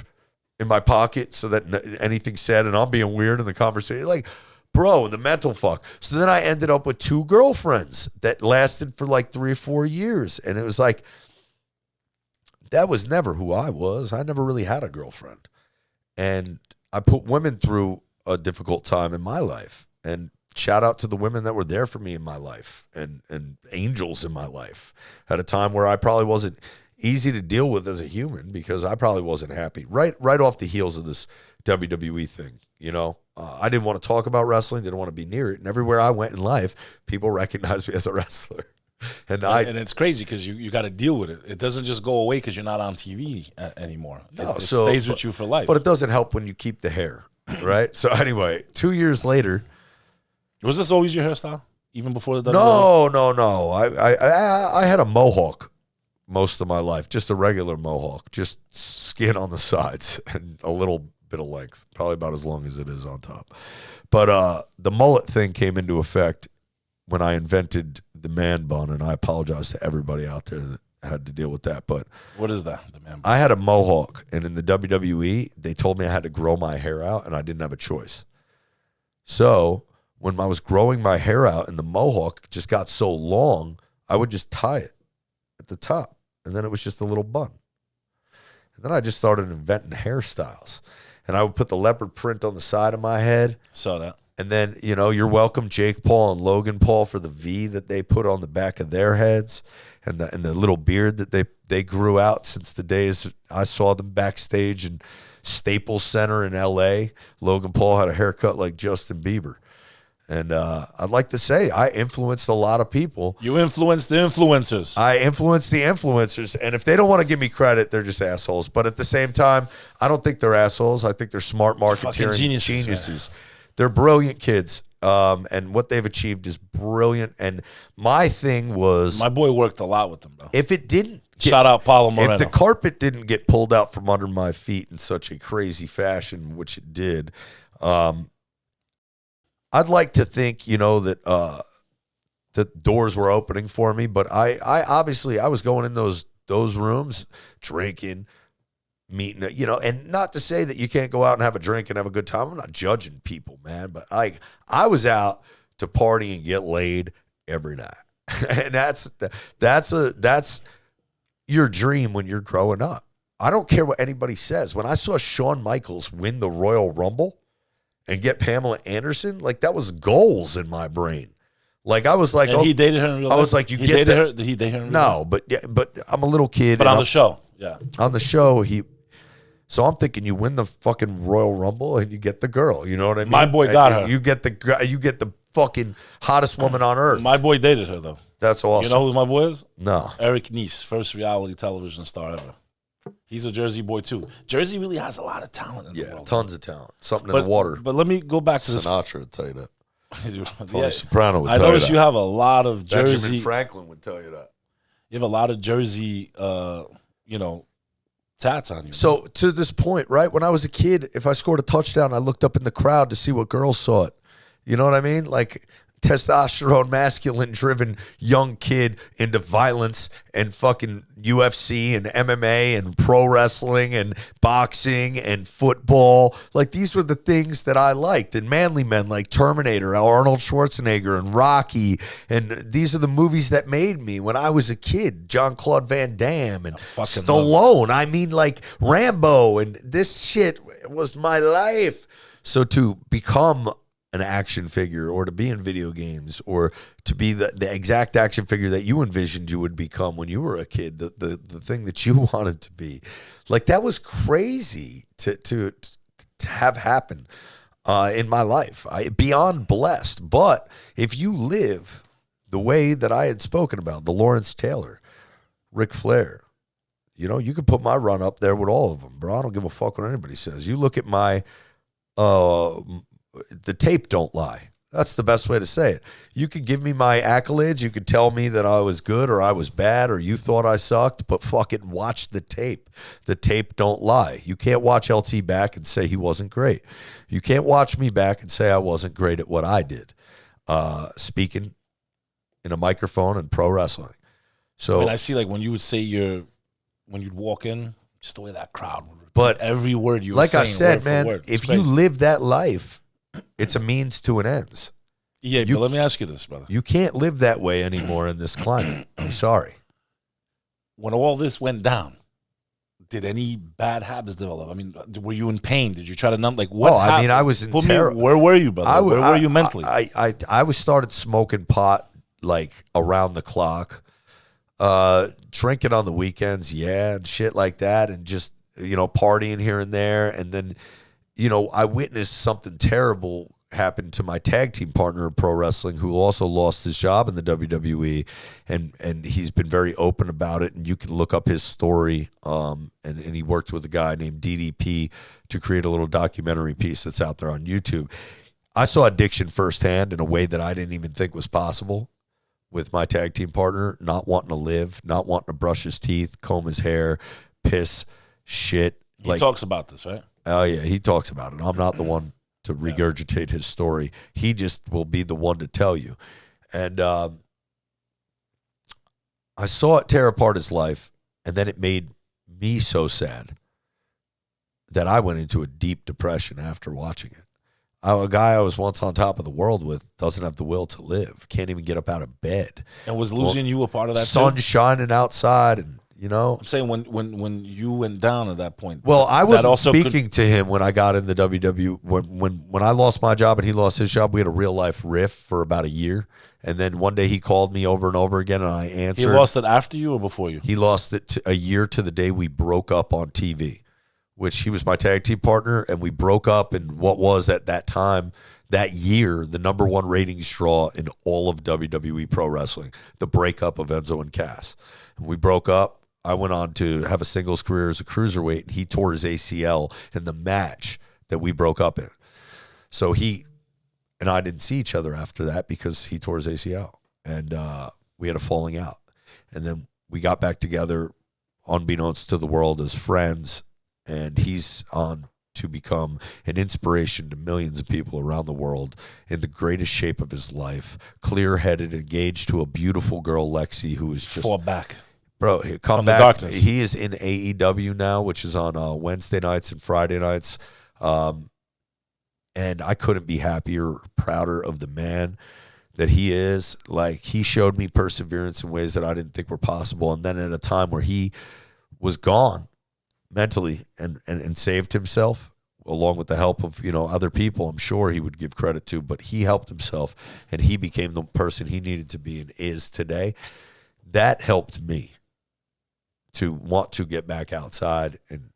in my pocket so that anything said and I'm being weird in the conversation. Like, bro, the mental fuck. So then I ended up with 2 girlfriends that lasted for like 3 or 4 years. And it was like, that was never who I was. I never really had a girlfriend. And I put women through a difficult time in my life, and shout out to the women that were there for me in my life and angels in my life at a time where I probably wasn't easy to deal with as a human because I probably wasn't happy right off the heels of this WWE thing. You know, I didn't want to talk about wrestling, didn't want to be near it. And everywhere I went in life, people recognized me as a wrestler. And it's crazy because you got to deal with it. It doesn't just go away because you're not on TV anymore. It stays with you for life. But it doesn't help when you keep the hair, right? So anyway, 2 years later. Was this always your hairstyle? Even before the WWE? No. I had a mohawk most of my life. Just a regular mohawk, just skin on the sides and a little bit of length, probably about as long as it is on top. But the mullet thing came into effect when I invented the man bun, and I apologize to everybody out there that had to deal with that. But what is that? The man bun? I had a mohawk, and in the WWE, they told me I had to grow my hair out, and I didn't have a choice. So when I was growing my hair out and the mohawk just got so long, I would just tie it at the top, and then it was just a little bun. And then I just started inventing hairstyles, and I would put the leopard print on the side of my head. Saw that. And then, you know, you're welcome, Jake Paul and Logan Paul, for the V that they put on the back of their heads, and the little beard that they grew out since the days I saw them backstage in Staples Center in L.A. Logan Paul had a haircut like Justin Bieber. And I'd like to say I influenced a lot of people. You influenced the influencers. I influenced the influencers. And if they don't want to give me credit, they're just assholes. But at the same time, I don't think they're assholes. I think they're smart marketeering geniuses. They're brilliant kids. And what they've achieved is brilliant. And my thing was... My boy worked a lot with them, though. If it didn't... Shout out Paulo Moreno. If the carpet didn't get pulled out from under my feet in such a crazy fashion, which it did... I'd like to think, you know, that the doors were opening for me, but I obviously I was going in those rooms, drinking, meeting, you know, and not to say that you can't go out and have a drink and have a good time. I'm not judging people, man, but I was out to party and get laid every night, and that's your dream when you're growing up. I don't care what anybody says. When I saw Shawn Michaels win the Royal Rumble and get Pamela Anderson, like, that was goals in my brain. Like, I was like, and he dated her in real life? I was like, you he get that? Her? Did he date her in real No, life? but I'm a little kid. But on the show, yeah. On the show, so I'm thinking you win the fucking Royal Rumble and you get the girl. You know what I mean? My boy got her. You get the fucking hottest woman on earth. My boy dated her, though. That's awesome. You know who my boy is? No. Eric Nice, first reality television star ever. He's a Jersey boy, too. Jersey really has a lot of talent in the world. Yeah, tons of talent. Something in the water. But let me go back to this. Sinatra would tell you that. Yeah, Soprano would I tell you noticed that. you have a lot of Jersey. Benjamin Franklin would tell you that. You have a lot of Jersey, you know, tats on you. So to this point, right, when I was a kid, if I scored a touchdown, I looked up in the crowd to see what girls saw it. You know what I mean? Like, testosterone, masculine-driven young kid into violence and fucking UFC and MMA and pro wrestling and boxing and football. Like, these were the things that I liked. And manly men like Terminator, Arnold Schwarzenegger, and Rocky. And these are the movies that made me when I was a kid. Jean-Claude Van Damme and Stallone. I mean, like, Rambo. And this shit was my life. So to become an action figure, or to be in video games, or to be the exact action figure that you envisioned you would become when you were a kid, the thing that you wanted to be, like, that was crazy to have happen in my life. Beyond blessed. But if you live the way that I had spoken about, the Lawrence Taylor, Ric Flair, you know, you could put my run up there with all of them, bro. I don't give a fuck what anybody says. You look at my the tape don't lie. That's the best way to say it. You could give me my accolades. You could tell me that I was good or I was bad or you thought I sucked, but fucking watch the tape. The tape don't lie. You can't watch LT back and say he wasn't great. You can't watch me back and say I wasn't great at what I did. Speaking in a microphone and pro wrestling. So, I mean, I see, like, when you would say when you'd walk in, just the way that crowd would repeat but every word you were like saying. I said, word man, for word. if you live that life, it's a means to an ends. Yeah, but let me ask you this, brother. You can't live that way anymore in this climate. I'm sorry. When all this went down, did any bad habits develop? I mean, were you in pain? Did you try to numb? Like, what? Oh, I mean, I was in terror. Where were you, brother? Where were you mentally? I was started smoking pot like around the clock, drinking on the weekends, yeah, and shit like that, and just, you know, partying here and there, and then, you know, I witnessed something terrible happen to my tag team partner in pro wrestling, who also lost his job in the WWE, and he's been very open about it, and you can look up his story, and he worked with a guy named DDP to create a little documentary piece that's out there on YouTube. I saw addiction firsthand in a way that I didn't even think was possible, with my tag team partner, not wanting to live, not wanting to brush his teeth, comb his hair, piss, shit. He talks about this, right? Oh, yeah, he talks about it. I'm not the one to regurgitate his story. He just will be the one to tell you. And I saw it tear apart his life, and then it made me so sad that I went into a deep depression after watching it. A guy I was once on top of the world with doesn't have the will to live, can't even get up out of bed. And was losing you a part of that sun too? shining outside, and I'm saying when you went down at that point. Well, I wasn't speaking to him when I got in the WWE. When I lost my job and he lost his job, we had a real life riff for about a year. And then one day he called me over and over again, and I answered. He lost it after you or before you? He lost it a year to the day we broke up on TV, which he was my tag team partner, and we broke up in what was at that time, that year, the number one ratings draw in all of WWE Pro Wrestling, the breakup of Enzo and Cass. And we broke up. I went on to have a singles career as a cruiserweight, and he tore his ACL in the match that we broke up in. So he and I didn't see each other after that because he tore his ACL, and we had a falling out. And then we got back together, unbeknownst to the world, as friends, and he's on to become an inspiration to millions of people around the world, in the greatest shape of his life, clear-headed, engaged to a beautiful girl, Lexi, who is just... Fought back. Bro, come From back. The darkness. He is in AEW now, which is on Wednesday nights and Friday nights. And I couldn't be happier or prouder of the man that he is. Like, he showed me perseverance in ways that I didn't think were possible. And then at a time where he was gone mentally and saved himself, along with the help of, other people I'm sure he would give credit to, but he helped himself and he became the person he needed to be and is today. That helped me to want to get back outside and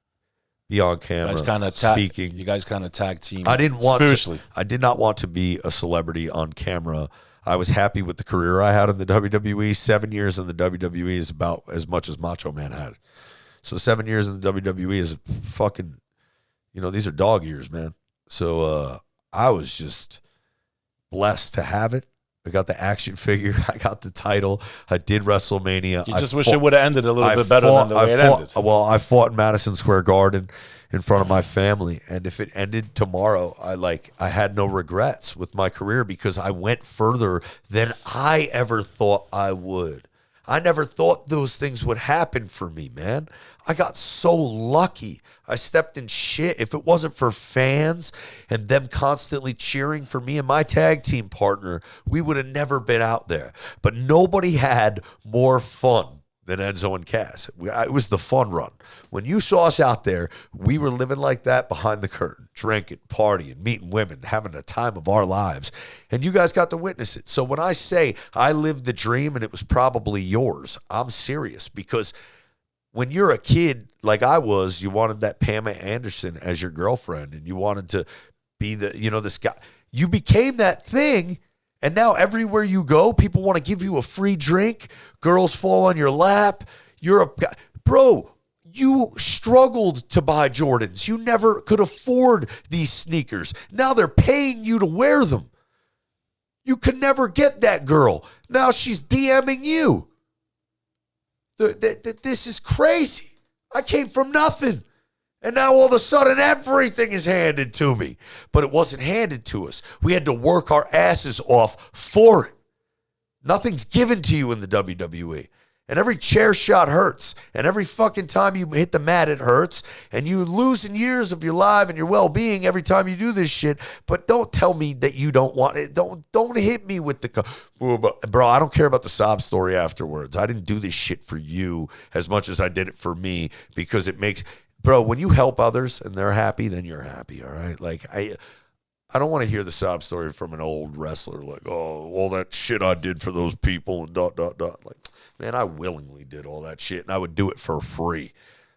be on camera, speaking. You guys kind of tag team. I didn't want spiritually. I did not want to be a celebrity on camera. I was happy with the career I had in the WWE. 7 years in the WWE is about as much as Macho Man had. So 7 years in the WWE is fucking, these are dog years, man. So I was just blessed to have it. I got the action figure. I got the title. I did WrestleMania. You just wish it would have ended a little bit better than the way it ended. Well, I fought in Madison Square Garden in front of my family, and if it ended tomorrow, I had no regrets with my career because I went further than I ever thought I would. I never thought those things would happen for me, man. I got so lucky. I stepped in shit. If it wasn't for fans and them constantly cheering for me and my tag team partner, we would have never been out there. But nobody had more fun than Enzo and Cass. It was the fun run. When you saw us out there, we were living like that behind the curtain, drinking, partying, meeting women, having a time of our lives. And you guys got to witness it. So when I say I lived the dream and it was probably yours, I'm serious, because when you're a kid like I was, you wanted that Pamela Anderson as your girlfriend, and you wanted to be this guy. You became that thing. And now everywhere you go, people want to give you a free drink. Girls fall on your lap. Bro, you struggled to buy Jordans. You never could afford these sneakers. Now they're paying you to wear them. You could never get that girl. Now she's DMing you. This is crazy. I came from nothing. And now all of a sudden everything is handed to me. But it wasn't handed to us. We had to work our asses off for it. Nothing's given to you in the WWE. And every chair shot hurts. And every fucking time you hit the mat, it hurts. And you're losing years of your life and your well-being every time you do this shit. But don't tell me that you don't want it. Don't hit me with bro, I don't care about the sob story afterwards. I didn't do this shit for you as much as I did it for me, because it makes... Bro, when you help others and they're happy, then you're happy, all right? Like, I don't want to hear the sob story from an old wrestler, like, oh, all that shit I did for those people and ... Like, man, I willingly did all that shit, and I would do it for free.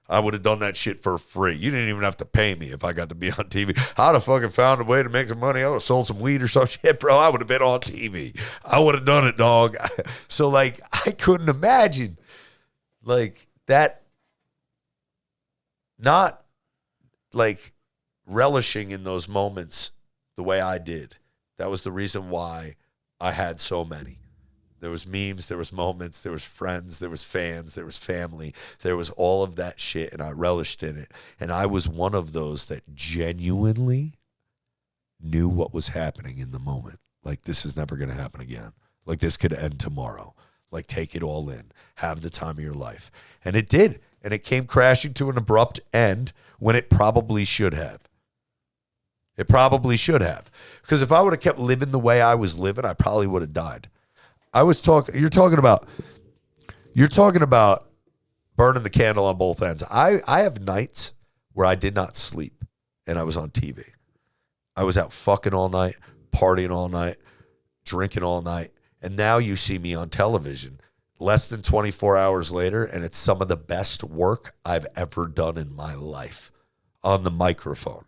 I would have done that shit for free. You didn't even have to pay me if I got to be on TV. I'd have fucking found a way to make some money. I would have sold some weed or some shit, bro. I would have been on TV. I would have done it, dog. So, like, I couldn't imagine, like, that. Not like relishing in those moments the way I did. That was the reason why I had so many. There was memes, there was moments, there was friends, there was fans, there was family. There was all of that shit, and I relished in it. And I was one of those that genuinely knew what was happening in the moment. Like, this is never going to happen again. Like, this could end tomorrow. Like, take it all in. Have the time of your life. And it did. And it came crashing to an abrupt end when it probably should have. It probably should have. Because if I would have kept living the way I was living, I probably would have died. You're talking about burning the candle on both ends. I have nights where I did not sleep and I was on TV. I was out fucking all night, partying all night, drinking all night. And now you see me on television less than 24 hours later, and it's some of the best work I've ever done in my life on the microphone,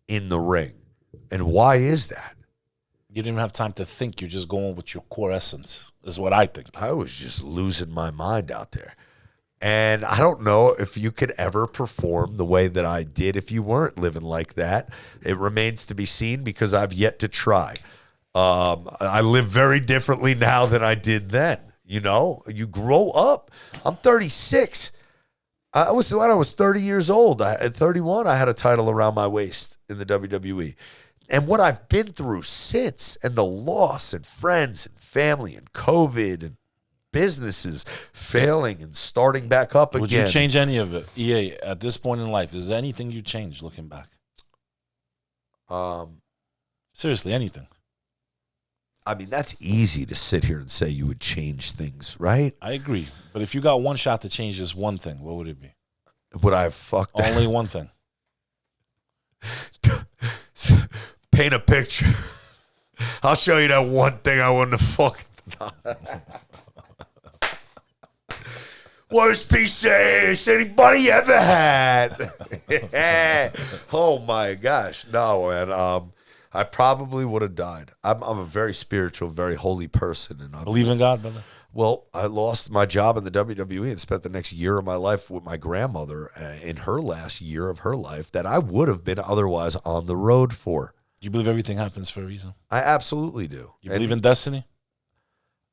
in the ring. And why is that? You didn't even have time to think. You're just going with your core essence, is what I think. I was just losing my mind out there. And I don't know if you could ever perform the way that I did if you weren't living like that. It remains to be seen because I've yet to try. I live very differently now than I did then. You know, you grow up. I'm 36. When I was 30 years old, at 31, I had a title around my waist in the WWE. And what I've been through since, and the loss, and friends, and family, and COVID, and businesses failing and starting back up again. Would you change any of it, EA, at this point in life? Is there anything you change looking back? Seriously, anything. I mean, that's easy to sit here and say you would change things, right? I agree. But if you got one shot to change just one thing, what would it be? Would I have fucked that? Only one thing. Paint a picture. I'll show you that one thing I wouldn't have fucking done. Worst piece of ass anybody ever had. Oh my gosh. No, man. I probably would have died. I'm a very spiritual, very holy person. And I believe in God, brother? Well, I lost my job in the WWE and spent the next year of my life with my grandmother in her last year of her life that I would have been otherwise on the road for. You believe everything happens for a reason? I absolutely do. You believe in destiny?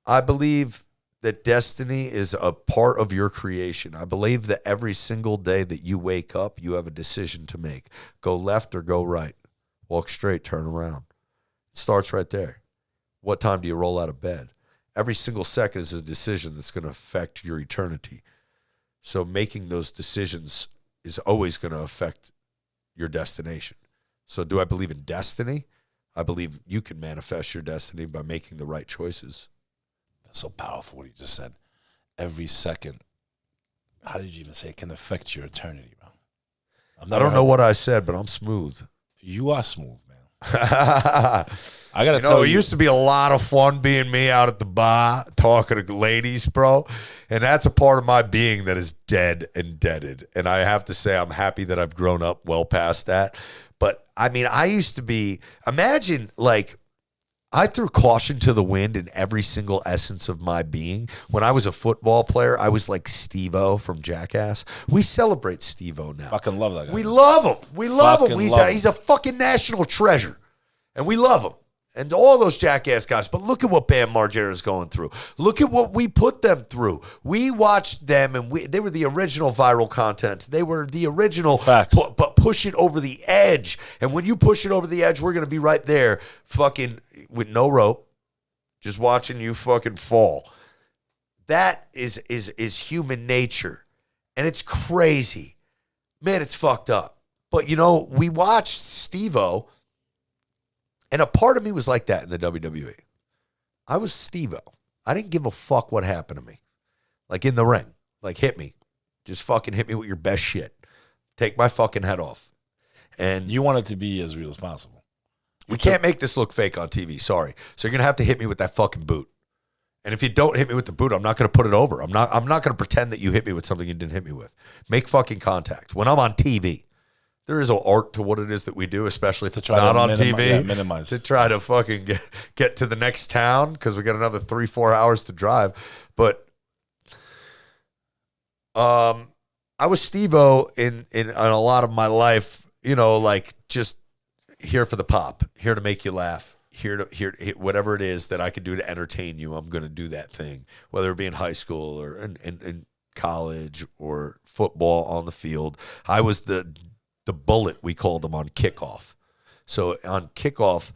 I believe that destiny is a part of your creation. I believe that every single day that you wake up, you have a decision to make. Go left or go right. Walk straight, turn around. It starts right there. What time do you roll out of bed? Every single second is a decision that's going to affect your eternity. So making those decisions is always going to affect your destination. So do I believe in destiny? I believe you can manifest your destiny by making the right choices. That's so powerful what you just said. Every second, how did you even say it can affect your eternity, bro? I don't know what I said, but I'm smooth. You are smooth, man. I gotta tell you, it used to be a lot of fun being me out at the bar talking to ladies, bro. And that's a part of my being that is dead and deaded. And I have to say, I'm happy that I've grown up well past that. But I mean, I used to be, imagine like, I threw caution to the wind in every single essence of my being. When I was a football player, I was like Steve-O from Jackass. We celebrate Steve-O now. Fucking love that guy. We love him. We love him. Fucking He's a fucking national treasure. And we love him. And all those Jackass guys. But look at what Bam Margera's going through. Look at what we put them through. We watched them, and they were the original viral content. They were the original but push it over the edge. And when you push it over the edge, we're going to be right there fucking with no rope, just watching you fucking fall. That is human nature. And it's crazy. Man, it's fucked up. But, you know, we watched Steve-O, and a part of me was like that in the WWE. I was Steve-O. I didn't give a fuck what happened to me. Like in the ring. Like, hit me. Just fucking hit me with your best shit. Take my fucking head off. And you want it to be as real as possible. We can't make this look fake on TV. Sorry. So you're going to have to hit me with that fucking boot. And if you don't hit me with the boot, I'm not going to put it over. I'm not going to pretend that you hit me with something you didn't hit me with. Make fucking contact. When I'm on TV, there is an art to what it is that we do, especially if it's not on TV. Yeah, minimize. To try to fucking get to the next town because we got another 3-4 hours to drive. But I was Steve-O in a lot of my life, you know, like just here for the pop, here to make you laugh, whatever it is that I can do to entertain you, I'm going to do that thing, whether it be in high school or in college or football on the field. I was the bullet, we called them, on kickoff. So on kickoff,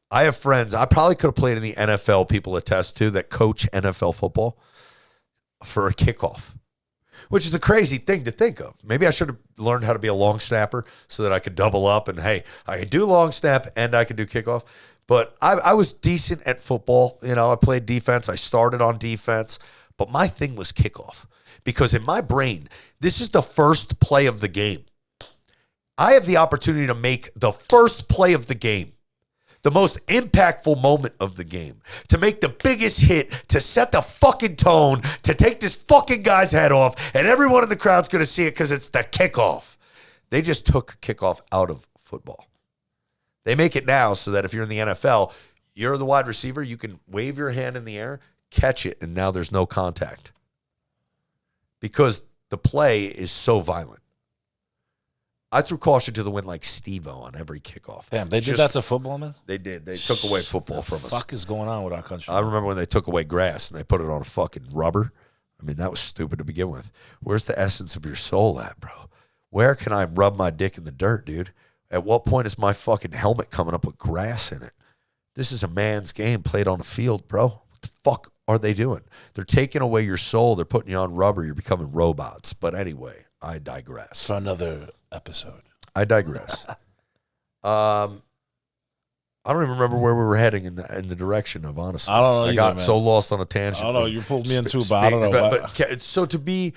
I have friends, I probably could have played in the NFL, people attest to, that coach NFL football for a kickoff, which is a crazy thing to think of. Maybe I should have learned how to be a long snapper so that I could double up and, hey, I could do long snap and I could do kickoff. But I was decent at football. You know, I played defense. I started on defense. But my thing was kickoff, because in my brain, this is the first play of the game. I have the opportunity to make the first play of the game, the most impactful moment of the game, to make the biggest hit, to set the fucking tone, to take this fucking guy's head off, and everyone in the crowd's going to see it because it's the kickoff. They just took kickoff out of football. They make it now so that if you're in the NFL, you're the wide receiver, you can wave your hand in the air, catch it, and now there's no contact. Because the play is so violent. I threw caution to the wind like Steve-O on every kickoff. Damn, they did that to football, man? They did. They took away football from us. What the fuck is going on with our country? I remember when they took away grass and they put it on a fucking rubber. I mean, that was stupid to begin with. Where's the essence of your soul at, bro? Where can I rub my dick in the dirt, dude? At what point is my fucking helmet coming up with grass in it? This is a man's game played on a field, bro. What the fuck are they doing? They're taking away your soul. They're putting you on rubber. You're becoming robots. But anyway, I digress. For another episode. I digress. I don't even remember where we were heading in the direction of, honestly. I don't know. I got so lost on a tangent. I don't know. You pulled me in too, but I don't know. But so to be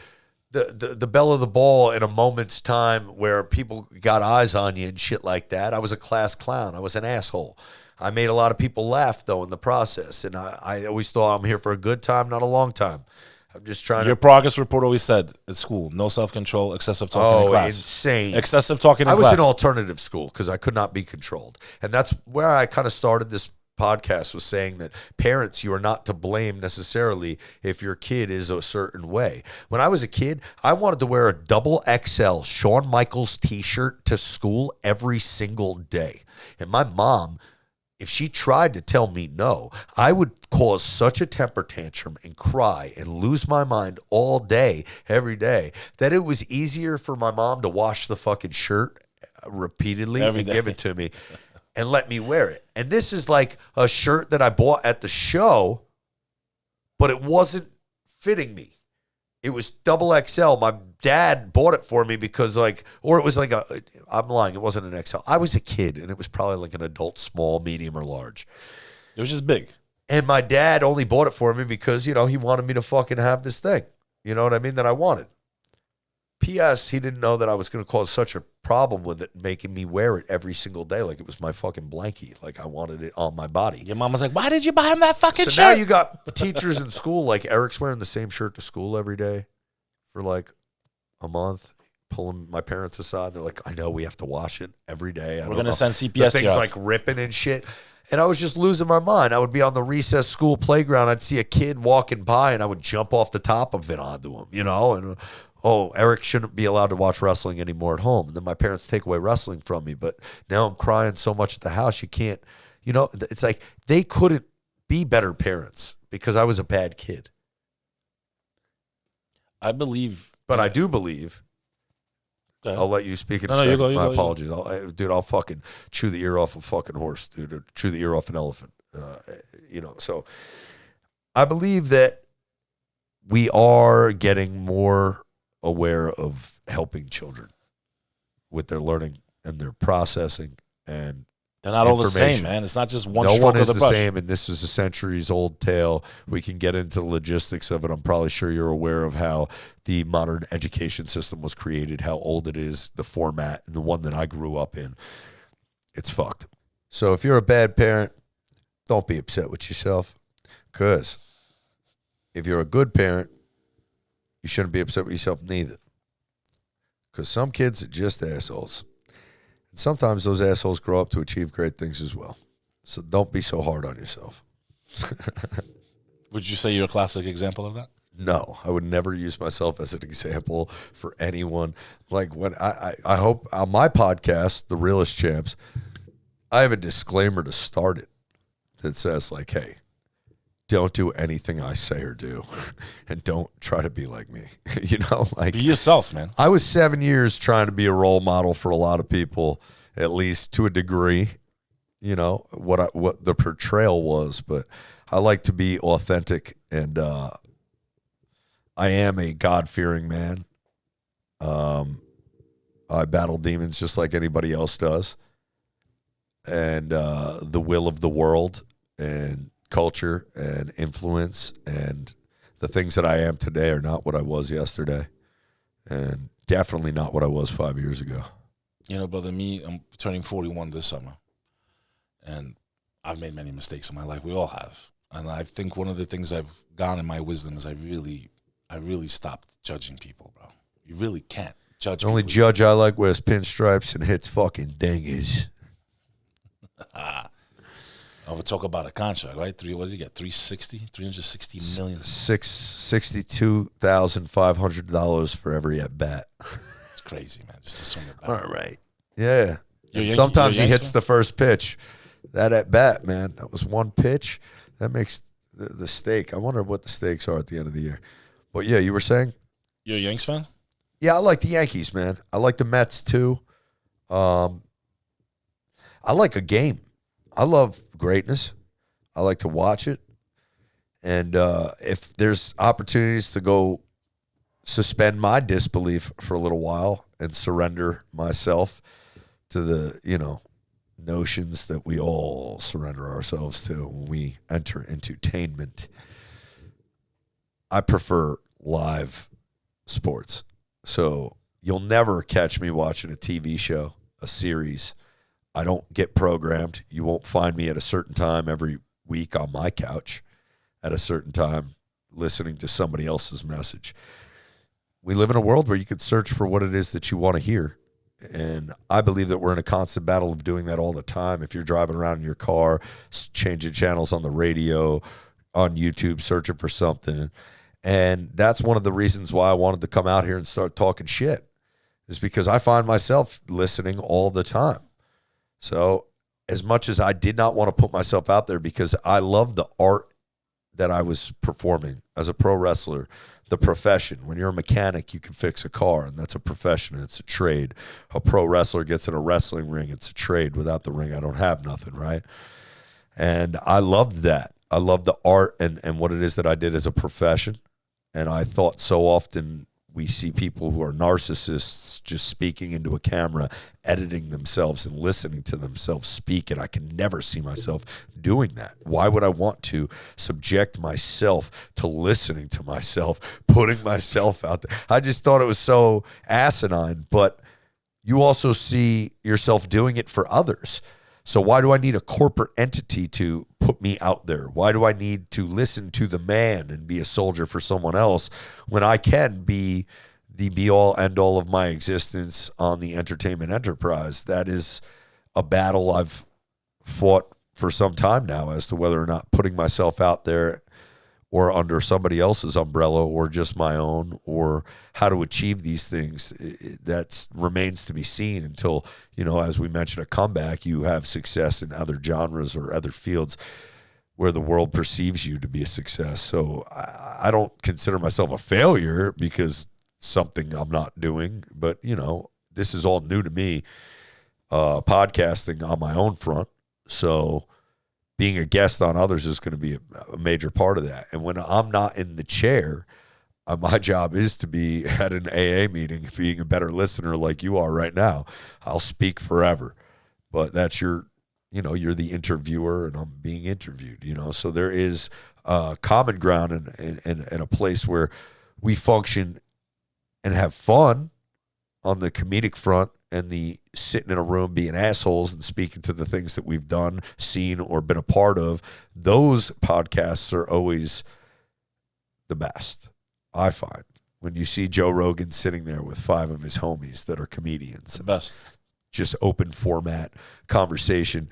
the belle of the ball in a moment's time where people got eyes on you and shit like that, I was a class clown. I was an asshole. I made a lot of people laugh, though, in the process. And I always thought I'm here for a good time, not a long time. I'm just trying Your progress report always said at school, no self-control, excessive talking in class. Insane. Excessive talking in class. I was in alternative school because I could not be controlled. And that's where I kind of started this podcast, was saying that parents, you are not to blame necessarily if your kid is a certain way. When I was a kid, I wanted to wear a double XL Shawn Michaels t-shirt to school every single day. And my mom, if she tried to tell me no, I would cause such a temper tantrum and cry and lose my mind all day, every day, that it was easier for my mom to wash the fucking shirt repeatedly and give it to me and let me wear it. And this is like a shirt that I bought at the show, but it wasn't fitting me. It was double XL. My dad bought it for me because or it was like I'm lying, it wasn't an XL. I was a kid and it was probably like an adult small, medium, or large. It was just big. And my dad only bought it for me because, he wanted me to fucking have this thing. You know what I mean? That I wanted. P.S. He didn't know that I was going to cause such a problem with it, making me wear it every single day like it was my fucking blankie. Like I wanted it on my body. Your mom was like, why did you buy him that fucking shirt? So now you got teachers in school, like Eric's wearing the same shirt to school every day for like a month, pulling my parents aside. They're like, I know we have to wash it every day. We're going to send CPS. The thing's like ripping and shit. And I was just losing my mind. I would be on the recess school playground. I'd see a kid walking by and I would jump off the top of it onto him, and Eric shouldn't be allowed to watch wrestling anymore at home. And then my parents take away wrestling from me. But now I'm crying so much at the house, you can't, it's like they couldn't be better parents because I was a bad kid. I believe. But I do believe. I'll let you speak in a second. My apologies. I'll fucking chew the ear off a fucking horse, dude, or chew the ear off an elephant. So I believe that we are getting more aware of helping children with their learning and their processing, and they're not all the same, man. It's not just one stroke of the brush. No one is the same, and this is a centuries-old tale. We can get into the logistics of it. I'm probably sure you're aware of how the modern education system was created, how old it is, the format, and the one that I grew up in. It's fucked. So if you're a bad parent, don't be upset with yourself, because if you're a good parent, you shouldn't be upset with yourself neither, because some kids are just assholes. And sometimes those assholes grow up to achieve great things as well. So don't be so hard on yourself. Would you say you're a classic example of that? No, I would never use myself as an example for anyone. Like when I hope on my podcast, The Realest Champs, I have a disclaimer to start it. that says, like, hey, don't do anything I say or do, and don't try to be like me. Like, be yourself, man. I was 7 years trying to be a role model for a lot of people, at least to a degree, what the portrayal was. But I like to be authentic, and I am a God-fearing man. I battle demons just like anybody else does. And the will of the world and culture and influence and the things that I am today are not what I was yesterday, and definitely not what I was 5 years ago. Brother, I'm turning 41 this summer, and I've made many mistakes in my life. We all have. And I think one of the things I've gone in my wisdom is I really stopped judging people, bro. You really can't judge The only people. judge I like wears pinstripes and hits fucking dingers. We'll talk about a contract, right? What did he get? $360 million. $62,500 for every at bat. It's crazy, man. Just to swing it back. All right. Yeah. You're Sometimes you're a he hits Yanks the first pitch. That at bat, man, that was one pitch. That makes the stake. I wonder what the stakes are at the end of the year. But yeah, you were saying? You're a Yanks fan? Yeah, I like the Yankees, man. I like the Mets too. I like a game. I love greatness. I like to watch it. And if there's opportunities to go suspend my disbelief for a little while and surrender myself to the, notions that we all surrender ourselves to when we enter entertainment, I prefer live sports. So you'll never catch me watching a TV show, a series. I don't get programmed. You won't find me at a certain time every week on my couch at a certain time listening to somebody else's message. We live in a world where you can search for what it is that you want to hear. And I believe that we're in a constant battle of doing that all the time. If you're driving around in your car, changing channels on the radio, on YouTube, searching for something. And that's one of the reasons why I wanted to come out here and start talking shit, is because I find myself listening all the time. So as much as I did not want to put myself out there because I love the art that I was performing as a pro wrestler, the profession. When you're a mechanic, you can fix a car, and that's a profession. It's a trade. A pro wrestler gets in a wrestling ring. It's a trade. Without the ring, I don't have nothing, right? And I loved that. I loved the art and what it is that I did as a profession. And I thought so often we see people who are narcissists just speaking into a camera, editing themselves and listening to themselves speak, and I can never see myself doing that. Why would I want to subject myself to listening to myself, putting myself out there? I just thought it was so asinine, but you also see yourself doing it for others. So why do I need a corporate entity to put me out there? Why do I need to listen to the man and be a soldier for someone else when I can be the be-all, end-all of my existence on the entertainment enterprise? That is a battle I've fought for some time now as to whether or not putting myself out there or under somebody else's umbrella or just my own, or how to achieve these things. That remains to be seen until, as we mentioned, a comeback, you have success in other genres or other fields where the world perceives you to be a success. So I don't consider myself a failure because something I'm not doing, but, this is all new to me, podcasting on my own front. So being a guest on others is going to be a major part of that. And when I'm not in the chair, my job is to be at an AA meeting, being a better listener like you are right now. I'll speak forever, but that's you're the interviewer and I'm being interviewed, So there is common ground and a place where we function and have fun on the comedic front, and the sitting in a room being assholes and speaking to the things that we've done, seen, or been a part of. Those podcasts are always the best, I find. When you see Joe Rogan sitting there with 5 of his homies that are comedians. The best. Just open format conversation.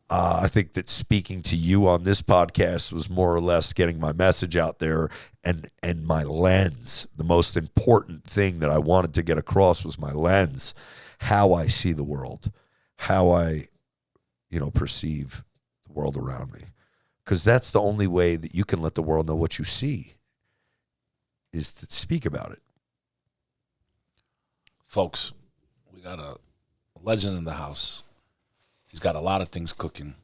I think that speaking to you on this podcast was more or less getting my message out there and my lens. The most important thing that I wanted to get across was my lens, how I see the world, how I, perceive the world around me. Because that's the only way that you can let the world know what you see, is to speak about it. Folks, we got a legend in the house. He's got a lot of things cooking.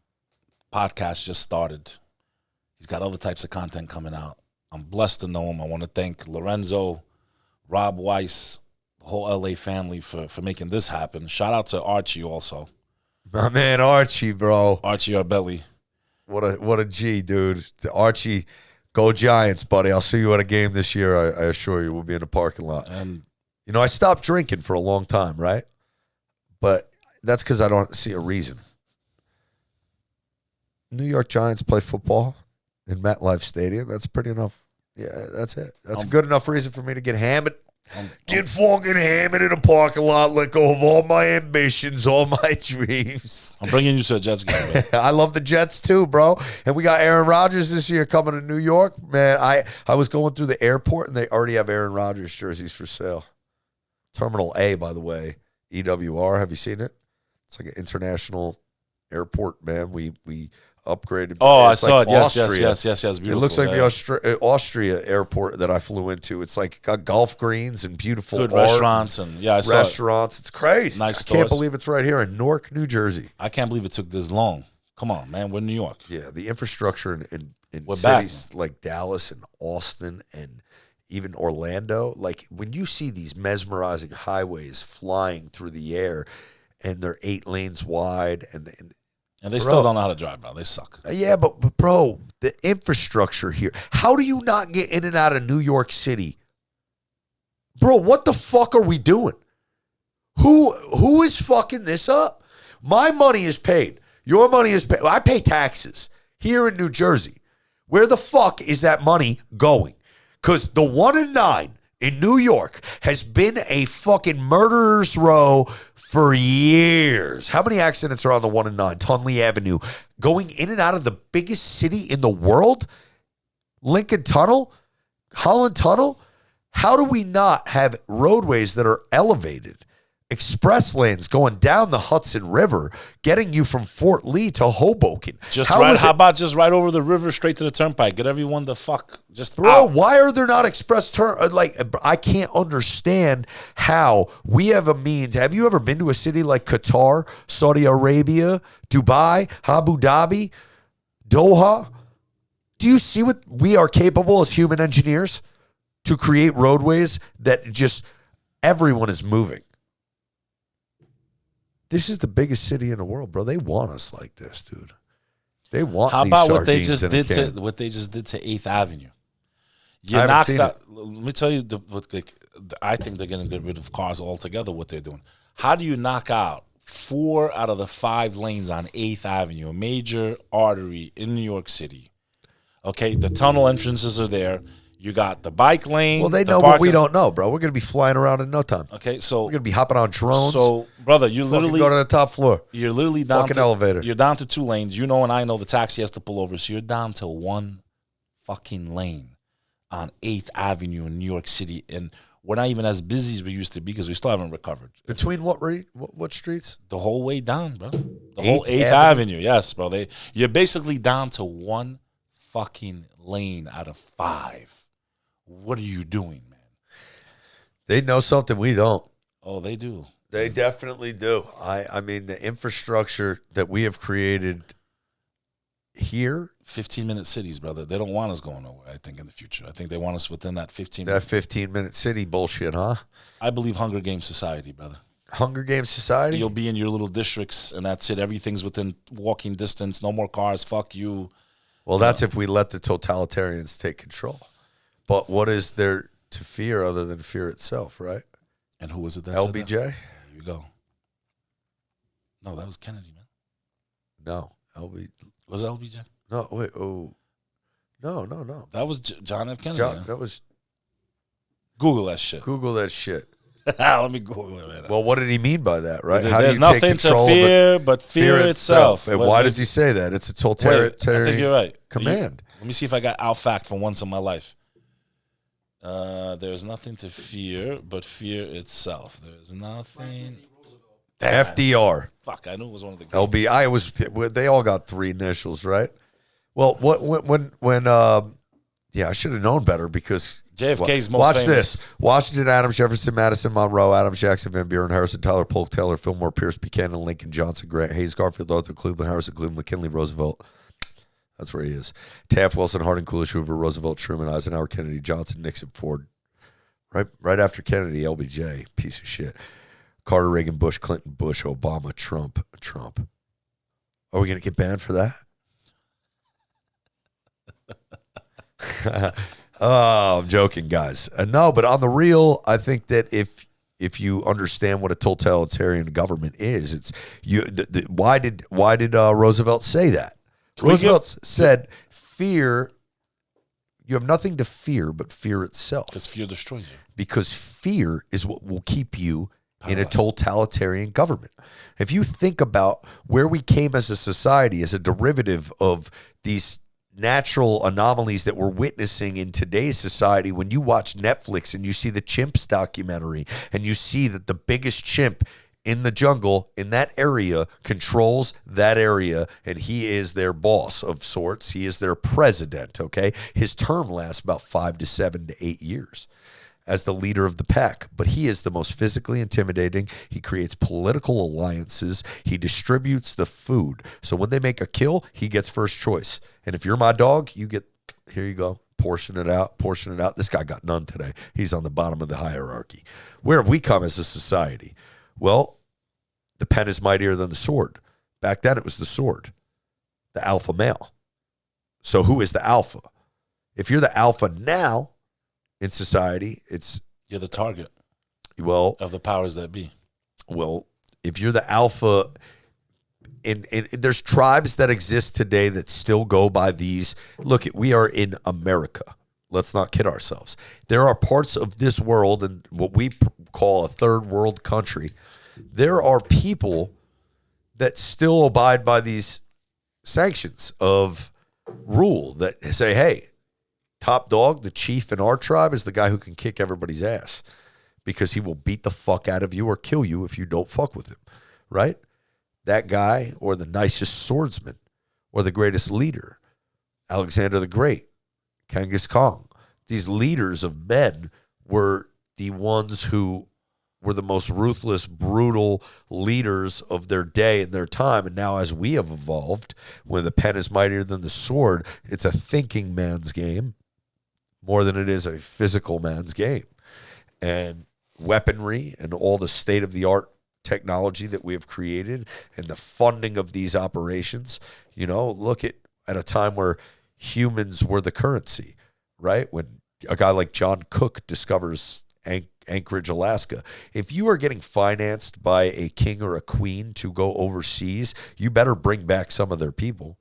Podcast just started. He's got other types of content coming out. I'm blessed to know him. I want to thank Lorenzo, Rob Weiss, the whole LA family for making this happen. Shout out to Archie also. My man Archie, bro. Archie Arbelli. What a G, dude. Archie, go Giants, buddy. I'll see you at a game this year. I assure you, we'll be in the parking lot. And you know, I stopped drinking for a long time, right? But that's because I don't see a reason. New York Giants play football in MetLife Stadium. That's pretty enough. Yeah, that's it. That's a good enough reason for me to get hammered. Get fucking hammered in a parking lot, let go of all my ambitions, all my dreams. I'm bringing you to a Jets game, bro. I love the Jets too, bro. And we got Aaron Rodgers this year coming to New York. Man, I was going through the airport, and they already have Aaron Rodgers jerseys for sale. Terminal A, by the way, EWR. Have you seen it? It's like an international airport, man. We upgraded. Oh, I it's saw like it. Yes, Austria. yes. Beautiful. It looks like yeah. the Austria airport that I flew into. It's like got golf greens and beautiful Good art restaurants and I saw restaurants. It's crazy. Nice I stores. can't believe it's right here in Newark, New Jersey. I can't believe it took this long. Come on, man. We're in New York. Yeah, the infrastructure in We're cities like Dallas and Austin and even Orlando, like when you see these mesmerizing highways flying through the air and they're 8 lanes wide and they still don't know how to drive, bro. They suck. yeah, but bro, the infrastructure here. How do you not get in and out of New York City? Bro, what the fuck are we doing? Who is fucking this up? My money is paid. Your money is paid. I pay taxes here in New Jersey. Where the fuck is that money going? Because the 1 and 9 in New York has been a fucking murderer's row for years. How many accidents are on the 1 and 9? Tunley Avenue. Going in and out of the biggest city in the world? Lincoln Tunnel? Holland Tunnel? How do we not have roadways that are elevated? Express lanes going down the Hudson River, getting you from Fort Lee to Hoboken. How about just right over the river straight to the turnpike? Get everyone the fuck just Bro, out. why are there not express turn? Like, I can't understand how we have a means. Have you ever been to a city like Qatar, Saudi Arabia, Dubai, Abu Dhabi, Doha? Do you see what we are capable as human engineers to create roadways that just everyone is moving? This is the biggest city in the world, bro. They want us like this, dude. They want. How these about what they sardines just in a did can. to what they just did to 8th Avenue? I haven't seen it. Let me tell you, I think they're going to get rid of cars altogether. What they're doing? How do you knock out 4 out of the 5 lanes on 8th Avenue, a major artery in New York City? Okay, the tunnel entrances are there. You got the bike lane. Well, they know what we don't know, bro. We're going to be flying around in no time. Okay, so we're going to be hopping on drones. So, brother, you literally go to the top floor. You're literally down fucking to elevator. You're down to 2 lanes. You know, and I know the taxi has to pull over, so you're down to 1 fucking lane on 8th Avenue in New York City, and we're not even as busy as we used to be because we still haven't recovered. Between what streets? The whole way down, bro. The whole 8th Avenue. Yes, bro. You're basically down to 1 fucking lane out of 5. What are you doing, man? They know something we don't. Oh, they do. They definitely do. I mean, the infrastructure that we have created here. 15-minute cities, brother. They don't want us going nowhere, I think, in the future. I think they want us within that 15 That 15-minute city bullshit, huh? I believe Hunger Games society, brother. Hunger Games society? You'll be in your little districts, and that's it. Everything's within walking distance. No more cars. Fuck you. Well, that's if we let the totalitarians take control. But what is there to fear other than fear itself, right? And who was it that LBJ? said that? There you go. No, that was Kennedy, man. No, LBJ. Was it LBJ? No, wait. Oh, no. That was John F. Kennedy. That was. Google that shit. Google that shit. Let me Google it. Right. Well, what did he mean by that, right? There's nothing to fear but fear itself. And why does he say that? It's a totalitarian I think you're right. command. Let me see if I got out fact for once in my life. There's nothing to fear but fear itself. There's nothing. FDR. Fuck, I knew it was one of the LBI was. They all got 3 initials, right? Well, yeah, I should have known better because JFK's most watch famous. this: Washington, Adams, Jefferson, Madison, Monroe, Adams, Jackson, Van Buren, Harrison, Tyler, Polk, Taylor, Fillmore, Pierce, Buchanan, Lincoln, Johnson, Grant, Hayes, Garfield, Arthur, Cleveland, Harrison, Cleveland, McKinley, Roosevelt. That's where he is. Taft, Wilson, Harding, Coolidge, Hoover, Roosevelt, Truman, Eisenhower, Kennedy, Johnson, Nixon, Ford. Right after Kennedy, LBJ, piece of shit. Carter, Reagan, Bush, Clinton, Bush, Obama, Trump. Are we going to get banned for that? Oh, I'm joking, guys. No, but on the real, I think that if you understand what a totalitarian government is, it's you. Why did Roosevelt say that? Roosevelt said, "Fear. You have nothing to fear but fear itself." Because fear destroys you. Because fear is what will keep you in a totalitarian government. If you think about where we came as a society as a derivative of these natural anomalies that we're witnessing in today's society, when you watch Netflix and you see the chimps documentary and you see that the biggest chimp in the jungle in that area controls that area, and he is their boss of sorts. He is their president, okay? His term lasts about 5 to 7 to 8 years as the leader of the pack, but he is the most physically intimidating. He creates political alliances. He distributes the food. So when they make a kill, he gets first choice. And if you're my dog, you get, here you go, portion it out. This guy got none today. He's on the bottom of the hierarchy. Where have we come as a society? Well, the pen is mightier than the sword. Back then it was the sword, the alpha male. So who is the alpha? If you're the alpha now, in society, you're the target. Well, of the powers that be. Well, if you're the alpha, there's tribes that exist today that still go by these. Look, we are in America. Let's not kid ourselves. There are parts of this world, and what we call a third world country, there are people that still abide by these sanctions of rule that say, hey, top dog, the chief in our tribe is the guy who can kick everybody's ass because he will beat the fuck out of you or kill you if you don't fuck with him, right? That guy, or the nicest swordsman, or the greatest leader, Alexander the Great, Genghis Khan. These leaders of men were the ones who were the most ruthless, brutal leaders of their day and their time. And now as we have evolved, when the pen is mightier than the sword, it's a thinking man's game more than it is a physical man's game. And weaponry and all the state-of-the-art technology that we have created and the funding of these operations, look at a time where humans were the currency, right? When a guy like John Cook discovers Anchorage, Alaska. If you are getting financed by a king or a queen to go overseas, you better bring back some of their people.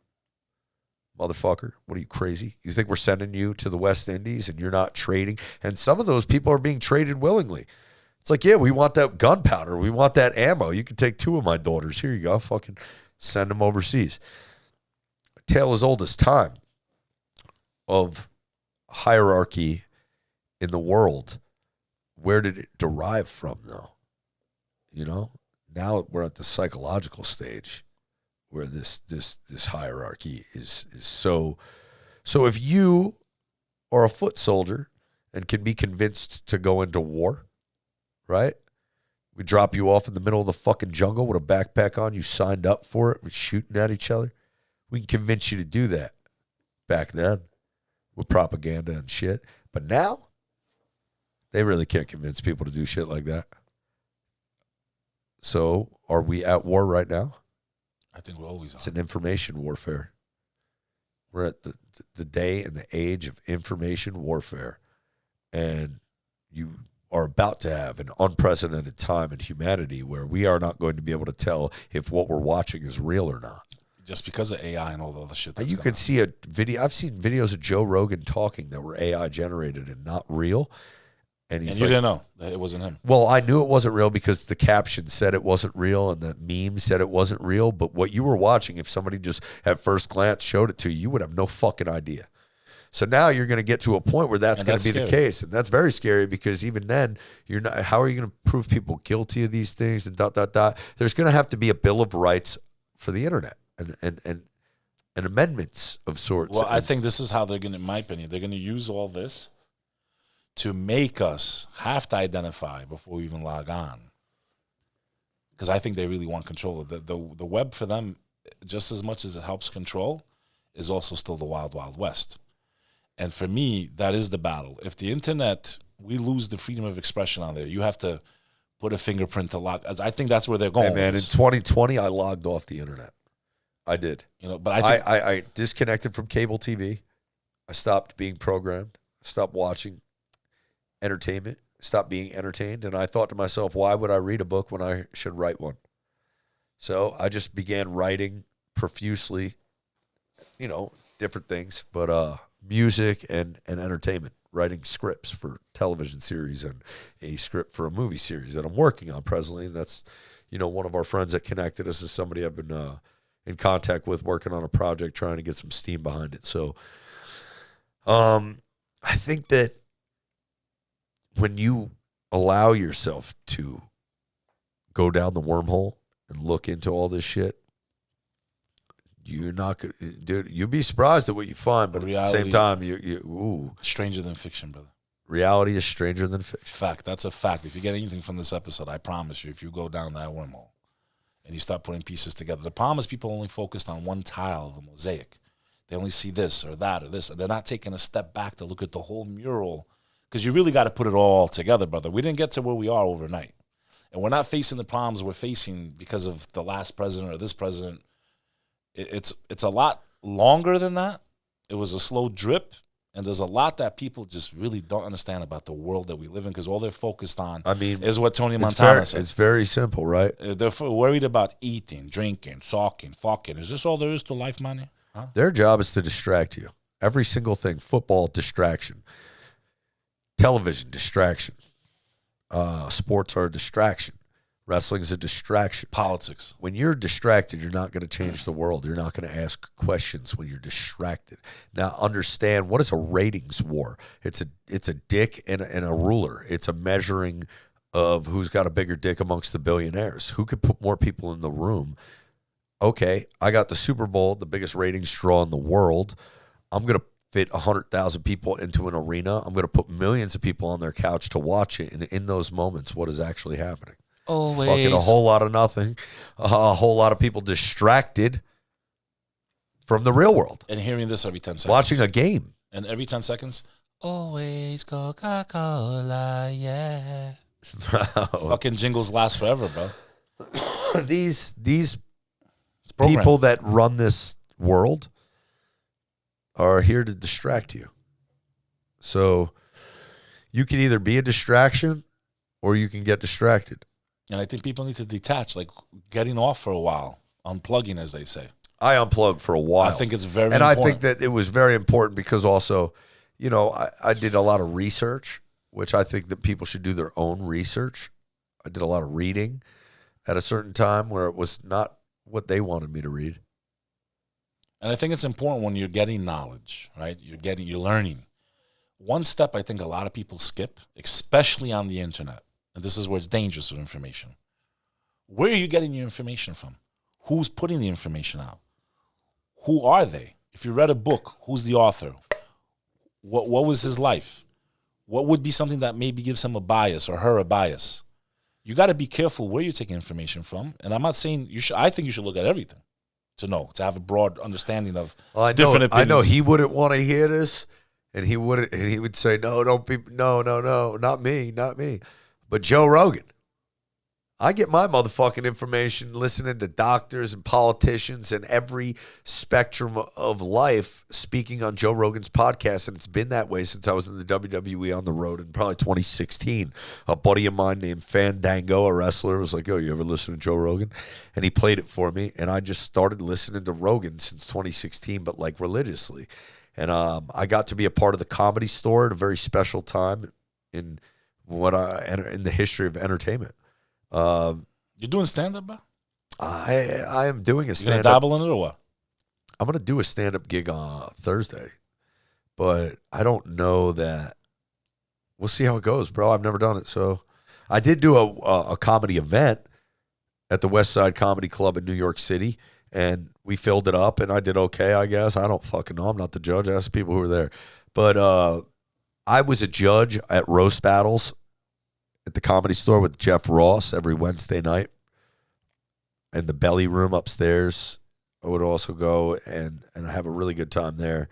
Motherfucker, what are you, crazy? You think we're sending you to the West Indies and you're not trading? And some of those people are being traded willingly. It's like, yeah, we want that gunpowder. We want that ammo. You can take 2 of my daughters. Here you go. Fucking send them overseas. A tale as old as time of hierarchy in the world. Where did it derive from, though? Now we're at the psychological stage where this hierarchy is so. So if you are a foot soldier and can be convinced to go into war, right? We drop you off in the middle of the fucking jungle with a backpack on. You signed up for it. We're shooting at each other. We can convince you to do that back then with propaganda and shit. But now, they really can't convince people to do shit like that. So, are we at war right now? I think we're always on. It's an information warfare. We're at the day and the age of information warfare. And you are about to have an unprecedented time in humanity where we are not going to be able to tell if what we're watching is real or not. Just because of AI and all the other shit. You could see a video. I've seen videos of Joe Rogan talking that were AI generated and not real. And you didn't know that it wasn't him. Well, I knew it wasn't real because the caption said it wasn't real and the meme said it wasn't real. But what you were watching, if somebody just at first glance showed it to you, you would have no fucking idea. So now you're going to get to a point where that's going to be scary. The case. And that's very scary because even then, you're not. How are you going to prove people guilty of these things and ... There's going to have to be a Bill of Rights for the internet. And and amendments of sorts. Well, I think this is how they're going to, in my opinion, they're going to use all this to make us have to identify before we even log on. Because I think they really want control of the web for them, just as much as it helps control, is also still the wild, wild west. And for me, that is the battle. If the internet, we lose the freedom of expression on there, you have to put a fingerprint to lock. I think that's where they're going. Hey man, in 2020, I logged off the internet. I did. But I disconnected from cable TV. I stopped being programmed. Stopped watching entertainment. Stopped being entertained. And I thought to myself, why would I read a book when I should write one? So I just began writing profusely, different things, but music and entertainment, writing scripts for television series and a script for a movie series that I'm working on presently. And that's, one of our friends that connected us is somebody I've been in contact with, working on a project, trying to get some steam behind it. So I think that when you allow yourself to go down the wormhole and look into all this shit, you're not gonna, dude. You'd be surprised at what you find, but reality, at the same time, you stranger than fiction, brother. Reality is stranger than fiction. Fact. That's a fact. If you get anything from this episode, I promise you, if you go down that wormhole and you start putting pieces together, the problem is people only focused on one tile of the mosaic. They only see this or that or this, and they're not taking a step back to look at the whole mural, because you really got to put it all together, brother. We didn't get to where we are overnight, and we're not facing the problems we're facing because of the last president or this president. It's a lot longer than that. It was a slow drip, and there's a lot that people just really don't understand about the world that we live in, because all they're focused on is what Tony Montana said. It's very simple, right? They're worried about eating, drinking, talking, fucking. Is this all there is to life, money? Huh? Their job is to distract you. Every single thing. Football, distraction. Television, distraction. Sports are a distraction. Wrestling is a distraction. Politics. When you're distracted, you're not going to change the world. You're not going to ask questions when you're distracted. Now, understand, what is a ratings war? It's a dick and a ruler. It's a measuring of who's got a bigger dick amongst the billionaires. Who could put more people in the room? Okay, I got the Super Bowl, the biggest ratings draw in the world. I'm going to fit 100,000 people into an arena. I'm going to put millions of people on their couch to watch it. And in those moments, what is actually happening? Always. Fucking a whole lot of nothing. A whole lot of people distracted from the real world. And hearing this every 10 seconds. Watching a game. And every 10 seconds, always Coca-Cola, yeah. Fucking jingles last forever, bro. These people that run this world are here to distract you. So you can either be a distraction or you can get distracted. And I think people need to detach, like getting off for a while, unplugging, as they say. I unplugged for a while. I think it's very important. And I think that it was very important because also, I did a lot of research, which I think that people should do their own research. I did a lot of reading at a certain time where it was not what they wanted me to read. And I think it's important when you're getting knowledge, right? You're learning. One step I think a lot of people skip, especially on the internet, and this is where it's dangerous with information. Where are you getting your information from? Who's putting the information out? Who are they? If you read a book, who's the author? What was his life? What would be something that maybe gives him a bias or her a bias? You got to be careful where you're taking information from. And I'm not saying you should. I think you should look at everything to have a broad understanding of different opinions. I know he wouldn't want to hear this, and he would say, no, not me. But Joe Rogan, I get my motherfucking information listening to doctors and politicians and every spectrum of life speaking on Joe Rogan's podcast, and it's been that way since I was in the WWE on the road in probably 2016. A buddy of mine named Fandango, a wrestler, was like, yo, you ever listen to Joe Rogan? And he played it for me, and I just started listening to Rogan since 2016, but like religiously. And I got to be a part of the Comedy Store at a very special time in the history of entertainment. You're doing stand-up, bro? I am doing a stand-up. You gonna dabble in it or what? I'm gonna do a stand-up gig on Thursday, but I don't know that. We'll see how it goes, bro. I've never done it, so I did do a comedy event at the West Side Comedy Club in New York City, and we filled it up, and I did okay, I guess. I don't fucking know. I'm not the judge. I asked the people who were there. But I was a judge at roast battles at the Comedy Store with Jeff Ross every Wednesday night. And the belly room upstairs, I would also go and have a really good time there,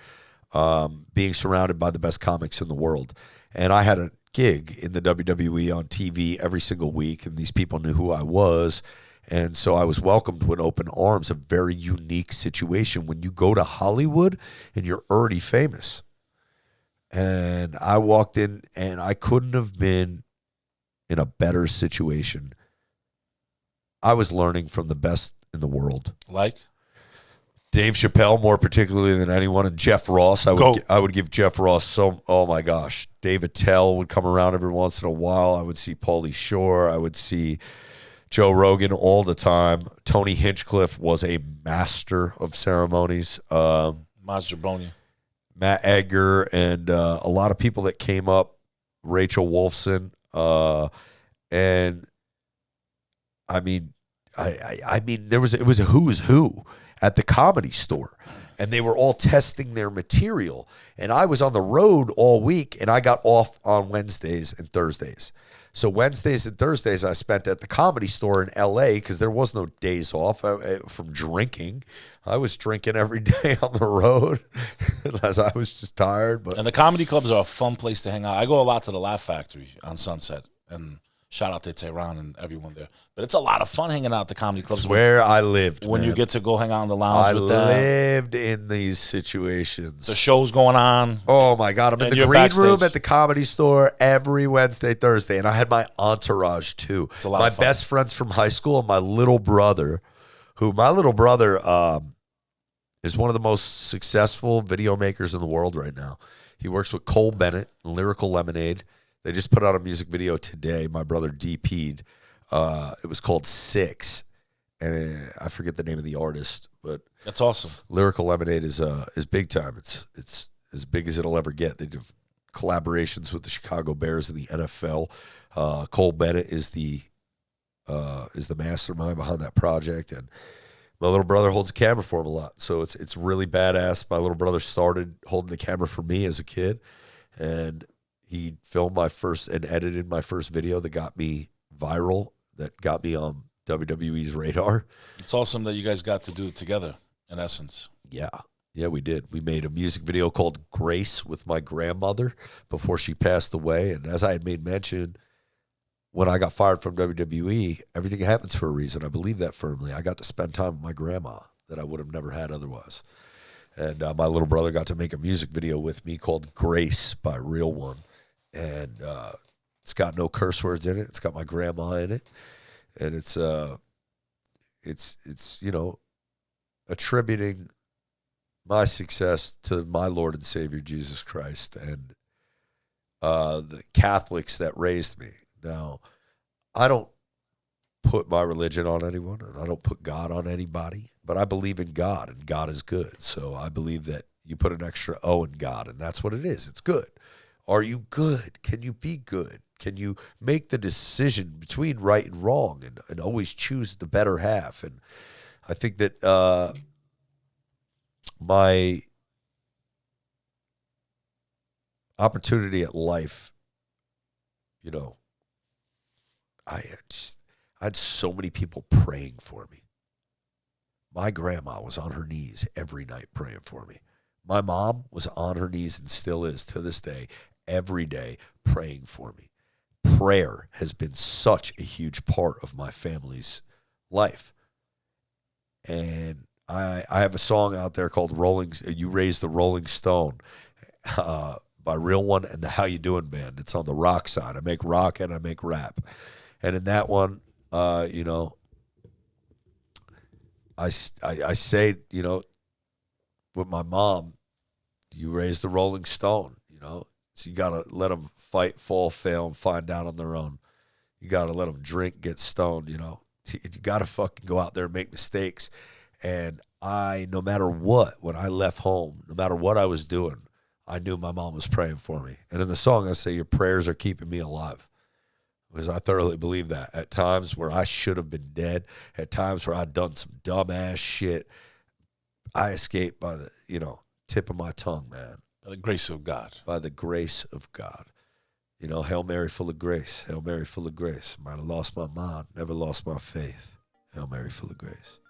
being surrounded by the best comics in the world. And I had a gig in the WWE on TV every single week, and these people knew who I was. And so I was welcomed with open arms, a very unique situation when you go to Hollywood and you're already famous. And I walked in, and I couldn't have been in a better situation. I was learning from the best in the world. Like? Dave Chappelle, more particularly than anyone, and Jeff Ross. I would give Jeff Ross oh my gosh. Dave Attell would come around every once in a while. I would see Pauly Shore. I would see Joe Rogan all the time. Tony Hinchcliffe was a master of ceremonies. Mastrobuoni. Matt Edgar, and a lot of people that came up. Rachel Wolfson. And I mean, it was a who's who at the Comedy Store, and they were all testing their material. And I was on the road all week, and I got off on Wednesdays and Thursdays. So Wednesdays and Thursdays I spent at the Comedy Store in L.A. because there was no days off from drinking. I was drinking every day on the road as I was just tired. But And the comedy clubs are a fun place to hang out. I go a lot to the Laugh Factory on Sunset, and shout out to Tehran and everyone there. But it's a lot of fun hanging out at the comedy clubs. It's where I lived, when man. you get to go hang out in the lounge with them. I lived in these situations. The show's going on. Oh, my God. I'm in the green backstage. room at the Comedy Store every Wednesday, Thursday. And I had my entourage, too. It's a lot my of fun. best friends from high school and my little brother, is one of the most successful video makers in the world right now. He works with Cole Bennett and Lyrical Lemonade. They just put out a music video today. My brother DP'd. It was called Six, and I forget the name of the artist, but That's awesome. Lyrical Lemonade is big time. It's as big as it'll ever get. They do collaborations with the Chicago Bears and the NFL. Cole Bennett is the mastermind behind that project, and my little brother holds the camera for him a lot. So it's really badass. My little brother started holding the camera for me as a kid, and he filmed my first and edited my first video that got me viral, that got me on WWE's radar. It's awesome that you guys got to do it together, in essence. Yeah, we did. We made a music video called Grace with my grandmother before she passed away. And as I had made mention, when I got fired from WWE, everything happens for a reason. I believe that firmly. I got to spend time with my grandma that I would have never had otherwise. And my little brother got to make a music video with me called Grace by Real One. And it's got no curse words in it. It's got my grandma in it. And it's attributing my success to my Lord and Savior, Jesus Christ, and the Catholics that raised me. Now, I don't put my religion on anyone, and I don't put God on anybody, but I believe in God, and God is good. So I believe that you put an extra O in God, and that's what it is. It's good. Are you good? Can you be good? Can you make the decision between right and wrong and always choose the better half? And I think that my opportunity at life, I had so many people praying for me. My grandma was on her knees every night praying for me. My mom was on her knees and still is to this day, every day praying for me. Prayer has been such a huge part of my family's life. And I have a song out there called You Raise the Rolling Stone by Real One and the How You Doing Band. It's on the rock side. I make rock and I make rap. And in that one, I say, with my mom, you raise the Rolling Stone, So you got to let them fight, fall, fail, and find out on their own. You got to let them drink, get stoned, You got to fucking go out there and make mistakes. And no matter what, when I left home, no matter what I was doing, I knew my mom was praying for me. And in the song, I say, your prayers are keeping me alive. because I thoroughly believe that. At times where I should have been dead, at times where I'd done some dumbass shit, I escaped by the, tip of my tongue, man. By the grace of God. By the grace of God. Hail Mary full of grace. Hail Mary full of grace. Might have lost my mind, never lost my faith. Hail Mary full of grace.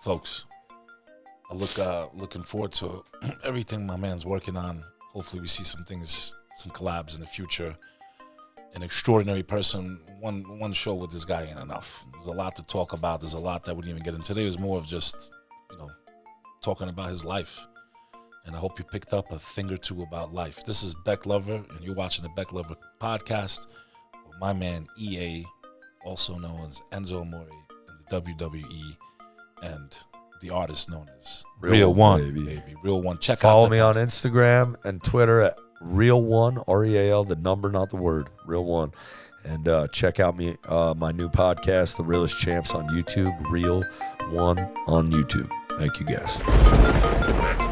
Folks, I looking forward to everything my man's working on. Hopefully we see some things, some collabs in the future. An extraordinary person. One show with this guy ain't enough. There's a lot to talk about. There's a lot that we didn't even get into. Today was more of just, talking about his life. And I hope you picked up a thing or two about life. This is Bek Lover, and you're watching the Bek Lover podcast with my man EA, also known as Enzo Amore in the WWE, and the artist known as Real One, baby. Real One. Follow me on Instagram and Twitter at Real One, REAL, the number, not the word, Real One. And check out my new podcast, The Realest Champs, on YouTube, Real One on YouTube. Thank you, guys.